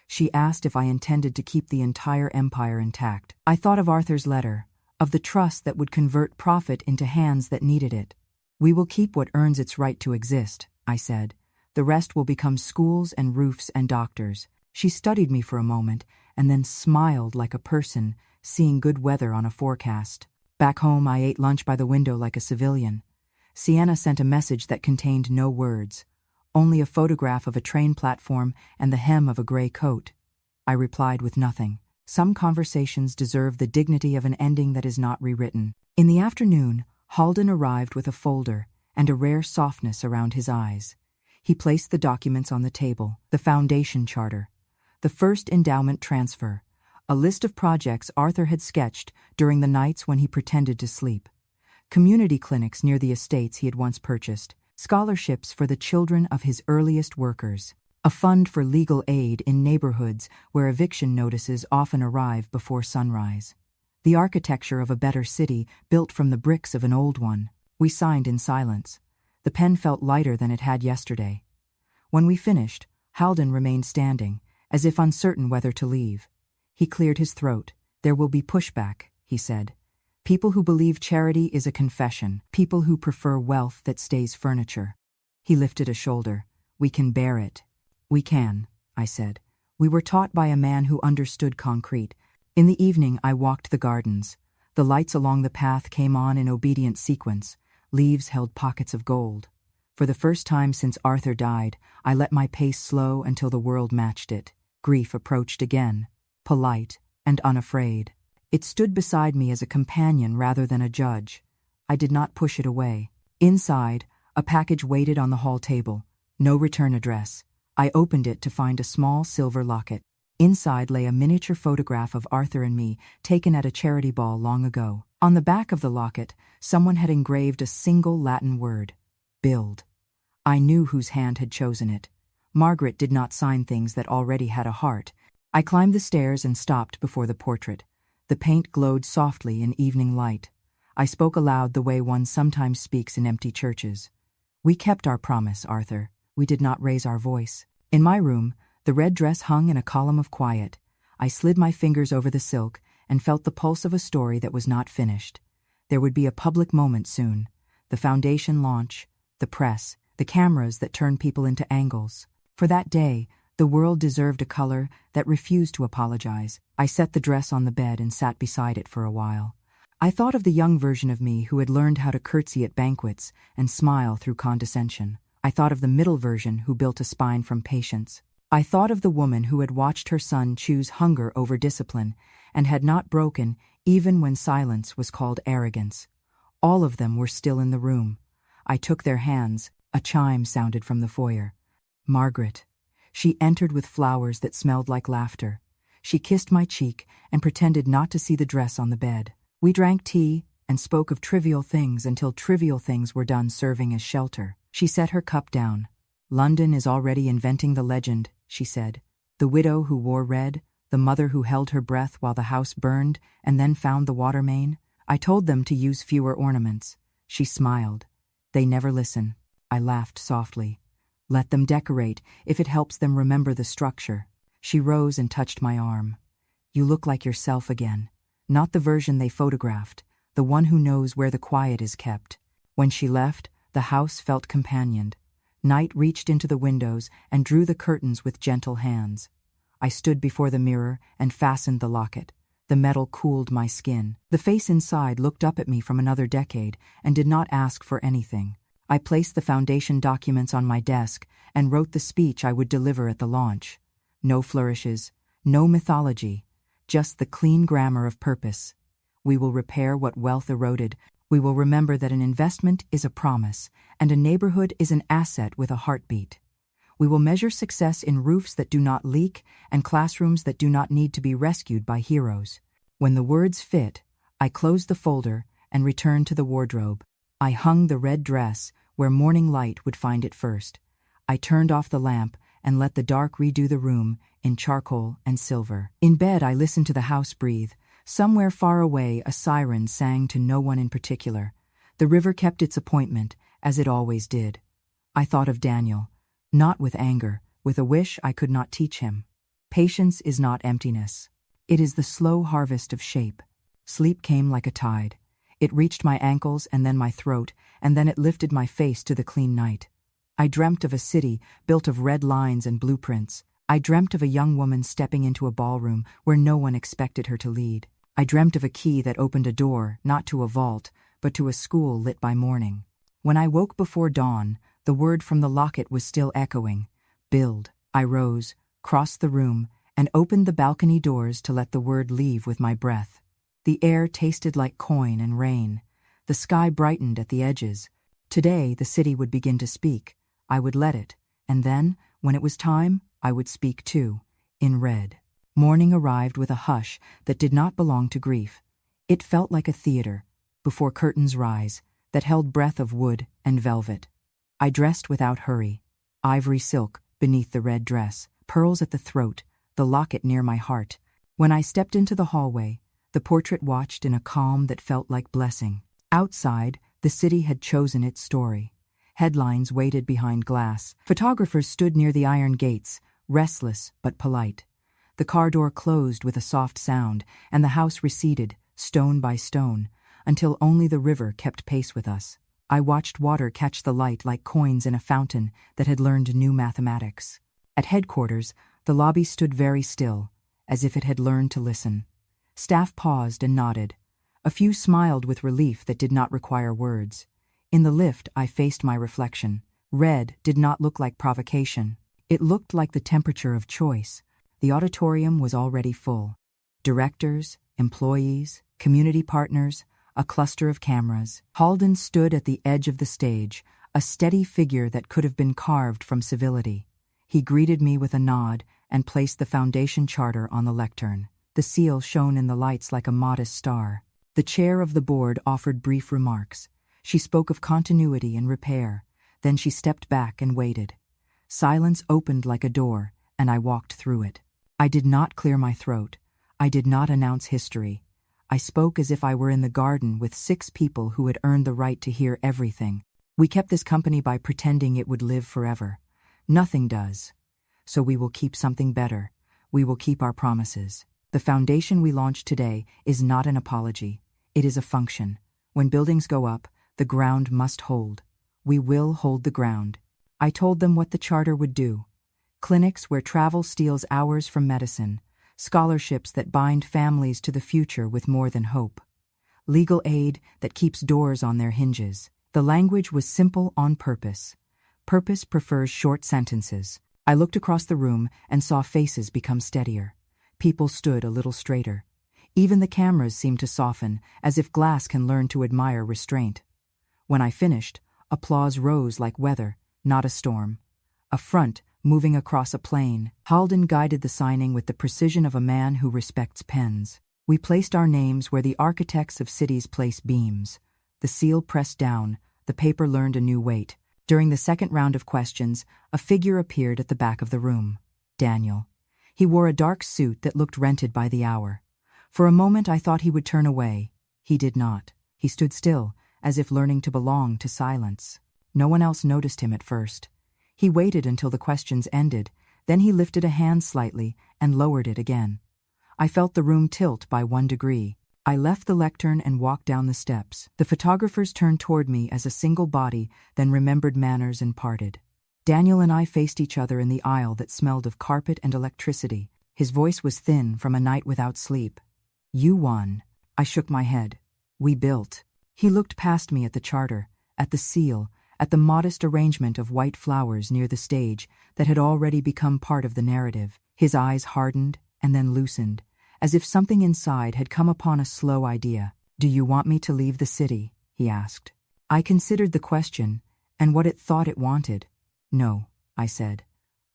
She asked if I intended to keep the entire empire intact. I thought of Arthur's letter, of the trust that would convert profit into hands that needed it. "We will keep what earns its right to exist," I said. "The rest will become schools and roofs and doctors." She studied me for a moment and then smiled like a person seeing good weather on a forecast. Back home, I ate lunch by the window like a civilian. Sienna sent a message that contained no words, only a photograph of a train platform and the hem of a gray coat. I replied with nothing. Some conversations deserve the dignity of an ending that is not rewritten. In the afternoon, Halden arrived with a folder and a rare softness around his eyes. He placed the documents on the table: the foundation charter, the first endowment transfer, a list of projects Arthur had sketched during the nights when he pretended to sleep, community clinics near the estates he had once purchased, scholarships for the children of his earliest workers, a fund for legal aid in neighborhoods where eviction notices often arrive before sunrise, the architecture of a better city built from the bricks of an old one. We signed in silence. The pen felt lighter than it had yesterday. When we finished, Halden remained standing, as if uncertain whether to leave. He cleared his throat. "There will be pushback," he said. "People who believe charity is a confession, people who prefer wealth that stays furniture." He lifted a shoulder. "We can bear it." "We can," I said. "We were taught by a man who understood concrete." In the evening, I walked the gardens. The lights along the path came on in obedient sequence. Leaves held pockets of gold. For the first time since Arthur died, I let my pace slow until the world matched it. Grief approached again, polite and unafraid. It stood beside me as a companion rather than a judge. I did not push it away. Inside, a package waited on the hall table. No return address. I opened it to find a small silver locket. Inside lay a miniature photograph of Arthur and me, taken at a charity ball long ago. On the back of the locket, someone had engraved a single Latin word: build. I knew whose hand had chosen it. Margaret did not sign things that already had a heart. I climbed the stairs and stopped before the portrait. The paint glowed softly in evening light. I spoke aloud the way one sometimes speaks in empty churches. "We kept our promise, Arthur. We did not raise our voice." In my room, the red dress hung in a column of quiet. I slid my fingers over the silk and felt the pulse of a story that was not finished. There would be a public moment soon. The foundation launch, the press, the cameras that turn people into angles. For that day, the world deserved a color that refused to apologize. I set the dress on the bed and sat beside it for a while. I thought of the young version of me who had learned how to curtsy at banquets and smile through condescension. I thought of the middle version who built a spine from patience. I thought of the woman who had watched her son choose hunger over discipline and had not broken even when silence was called arrogance. All of them were still in the room. I took their hands. A chime sounded from the foyer. Margaret. She entered with flowers that smelled like laughter. She kissed my cheek and pretended not to see the dress on the bed. We drank tea and spoke of trivial things until trivial things were done serving as shelter. She set her cup down. "London is already inventing the legend," she said. "The widow who wore red, the mother who held her breath while the house burned and then found the water main." I told them to use fewer ornaments. She smiled. They never listen. I laughed softly. Let them decorate if it helps them remember the structure. She rose and touched my arm. You look like yourself again. Not the version they photographed, the one who knows where the quiet is kept. When she left, the house felt companioned. Night reached into the windows and drew the curtains with gentle hands. I stood before the mirror and fastened the locket. The metal cooled my skin. The face inside looked up at me from another decade and did not ask for anything. I placed the foundation documents on my desk and wrote the speech I would deliver at the launch. No flourishes, no mythology, just the clean grammar of purpose. We will repair what wealth eroded. We will remember that an investment is a promise, and a neighborhood is an asset with a heartbeat. We will measure success in roofs that do not leak and classrooms that do not need to be rescued by heroes. When the words fit, I closed the folder and returned to the wardrobe. I hung the red dress where morning light would find it first. I turned off the lamp and let the dark redo the room in charcoal and silver. In bed, I listened to the house breathe. Somewhere far away, a siren sang to no one in particular. The river kept its appointment, as it always did. I thought of Daniel, not with anger, with a wish I could not teach him. Patience is not emptiness. It is the slow harvest of shape. Sleep came like a tide. It reached my ankles and then my throat, and then it lifted my face to the clean night. I dreamt of a city built of red lines and blueprints. I dreamt of a young woman stepping into a ballroom where no one expected her to lead. I dreamt of a key that opened a door, not to a vault, but to a school lit by morning. When I woke before dawn, the word from the locket was still echoing. Build. I rose, crossed the room, and opened the balcony doors to let the word leave with my breath. The air tasted like coin and rain. The sky brightened at the edges. Today, the city would begin to speak. I would let it, and then, when it was time, I would speak too, in red. Morning arrived with a hush that did not belong to grief. It felt like a theater, before curtains rise, that held breath of wood and velvet. I dressed without hurry. Ivory silk beneath the red dress, pearls at the throat, the locket near my heart. When I stepped into the hallway, the portrait watched in a calm that felt like blessing. Outside, the city had chosen its story. Headlines waited behind glass. Photographers stood near the iron gates, restless but polite. The car door closed with a soft sound, and the house receded, stone by stone, until only the river kept pace with us. I watched water catch the light like coins in a fountain that had learned new mathematics. At headquarters, the lobby stood very still, as if it had learned to listen. Staff paused and nodded. A few smiled with relief that did not require words. In the lift, I faced my reflection. Red did not look like provocation. It looked like the temperature of choice. The auditorium was already full. Directors, employees, community partners, a cluster of cameras. Halden stood at the edge of the stage, a steady figure that could have been carved from civility. He greeted me with a nod and placed the foundation charter on the lectern. The seal shone in the lights like a modest star. The chair of the board offered brief remarks. She spoke of continuity and repair. Then she stepped back and waited. Silence opened like a door, and I walked through it. I did not clear my throat. I did not announce history. I spoke as if I were in the garden with 6 people who had earned the right to hear everything. We kept this company by pretending it would live forever. Nothing does. So we will keep something better. We will keep our promises. The foundation we launched today is not an apology. It is a function. When buildings go up, the ground must hold. We will hold the ground. I told them what the charter would do. Clinics where travel steals hours from medicine. Scholarships that bind families to the future with more than hope. Legal aid that keeps doors on their hinges. The language was simple on purpose. Purpose prefers short sentences. I looked across the room and saw faces become steadier. People stood a little straighter. Even the cameras seemed to soften, as if glass can learn to admire restraint. When I finished, applause rose like weather, not a storm. A front moving across a plain. Halden guided the signing with the precision of a man who respects pens. We placed our names where the architects of cities place beams. The seal pressed down, the paper learned a new weight. During the second round of questions, a figure appeared at the back of the room. Daniel. He wore a dark suit that looked rented by the hour. For a moment I thought he would turn away. He did not. He stood still, as if learning to belong to silence. No one else noticed him at first. He waited until the questions ended, then he lifted a hand slightly and lowered it again. I felt the room tilt by 1 degree. I left the lectern and walked down the steps. The photographers turned toward me as a single body, then remembered manners and parted. Daniel and I faced each other in the aisle that smelled of carpet and electricity. His voice was thin from a night without sleep. "You won." I shook my head. "We built." He looked past me at the charter, at the seal, at the modest arrangement of white flowers near the stage that had already become part of the narrative. His eyes hardened and then loosened, as if something inside had come upon a slow idea. "Do you want me to leave the city?" he asked. I considered the question and what it thought it wanted. "No," I said.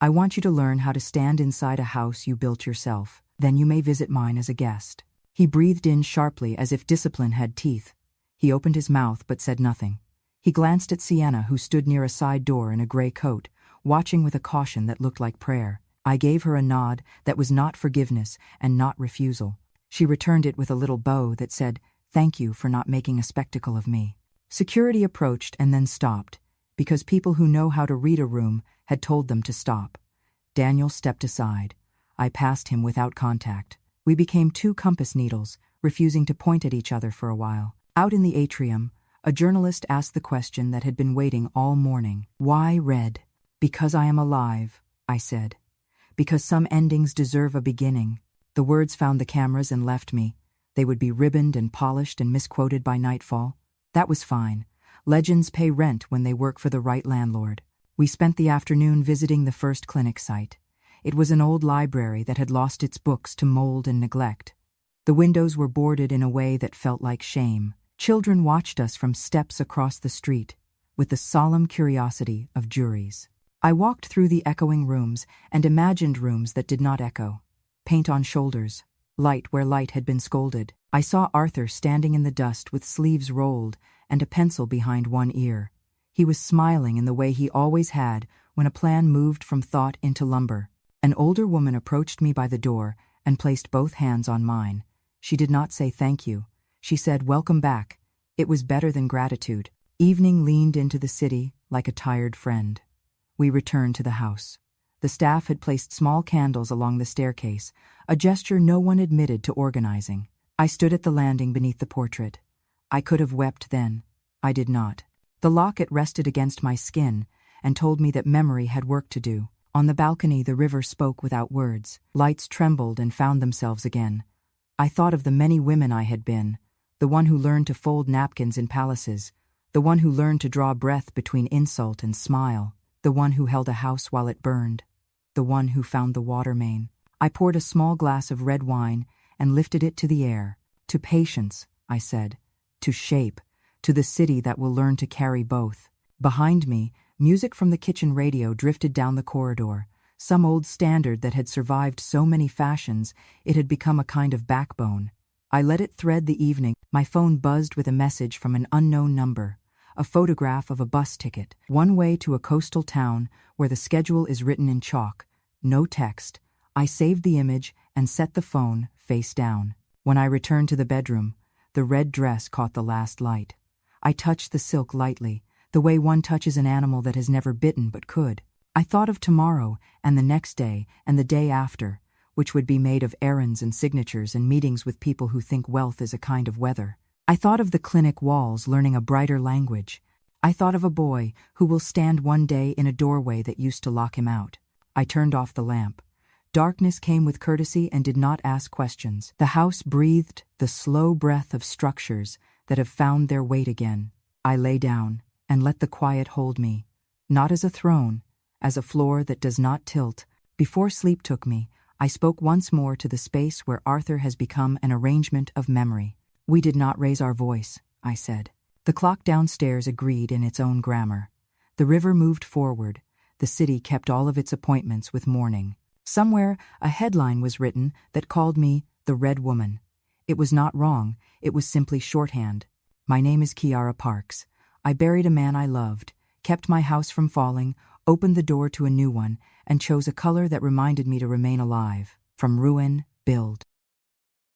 "I want you to learn how to stand inside a house you built yourself. Then you may visit mine as a guest." He breathed in sharply as if discipline had teeth. He opened his mouth but said nothing. He glanced at Sienna, who stood near a side door in a gray coat, watching with a caution that looked like prayer. I gave her a nod that was not forgiveness and not refusal. She returned it with a little bow that said, "Thank you for not making a spectacle of me." Security approached and then stopped, because people who know how to read a room had told them to stop. Daniel stepped aside. I passed him without contact. We became 2 compass needles, refusing to point at each other for a while. Out in the atrium, a journalist asked the question that had been waiting all morning. "Why red?" "Because I am alive," I said. "Because some endings deserve a beginning." The words found the cameras and left me. They would be ribboned and polished and misquoted by nightfall. That was fine. Legends pay rent when they work for the right landlord. We spent the afternoon visiting the first clinic site. It was an old library that had lost its books to mold and neglect. The windows were boarded in a way that felt like shame. Children watched us from steps across the street, with the solemn curiosity of juries. I walked through the echoing rooms and imagined rooms that did not echo. Paint on shoulders, light where light had been scolded. I saw Arthur standing in the dust with sleeves rolled and a pencil behind one ear. He was smiling in the way he always had when a plan moved from thought into lumber. An older woman approached me by the door and placed both hands on mine. She did not say thank you. She said, "Welcome back." It was better than gratitude. Evening leaned into the city like a tired friend. We returned to the house. The staff had placed small candles along the staircase, a gesture no one admitted to organizing. I stood at the landing beneath the portrait. I could have wept then. I did not. The locket rested against my skin and told me that memory had work to do. On the balcony, the river spoke without words. Lights trembled and found themselves again. I thought of the many women I had been, the one who learned to fold napkins in palaces, the one who learned to draw breath between insult and smile, the one who held a house while it burned, the one who found the water main. I poured a small glass of red wine and lifted it to the air. "To patience," I said, "to shape, to the city that will learn to carry both." Behind me, music from the kitchen radio drifted down the corridor, some old standard that had survived so many fashions it had become a kind of backbone. I let it thread the evening. My phone buzzed with a message from an unknown number, a photograph of a bus ticket, one way to a coastal town where the schedule is written in chalk, no text. I saved the image and set the phone face down. When I returned to the bedroom, the red dress caught the last light. I touched the silk lightly, the way one touches an animal that has never bitten but could. I thought of tomorrow and the next day and the day after, which would be made of errands and signatures and meetings with people who think wealth is a kind of weather. I thought of the clinic walls learning a brighter language. I thought of a boy who will stand one day in a doorway that used to lock him out. I turned off the lamp. Darkness came with courtesy and did not ask questions. The house breathed the slow breath of structures that have found their weight again. I lay down and let the quiet hold me, not as a throne, as a floor that does not tilt. Before sleep took me, I spoke once more to the space where Arthur has become an arrangement of memory. "We did not raise our voice," I said. The clock downstairs agreed in its own grammar. The river moved forward. The city kept all of its appointments with morning. Somewhere, a headline was written that called me the Red Woman. It was not wrong, it was simply shorthand. My name is Kiara Parks. I buried a man I loved, kept my house from falling, opened the door to a new one, and chose a color that reminded me to remain alive. From ruin, build.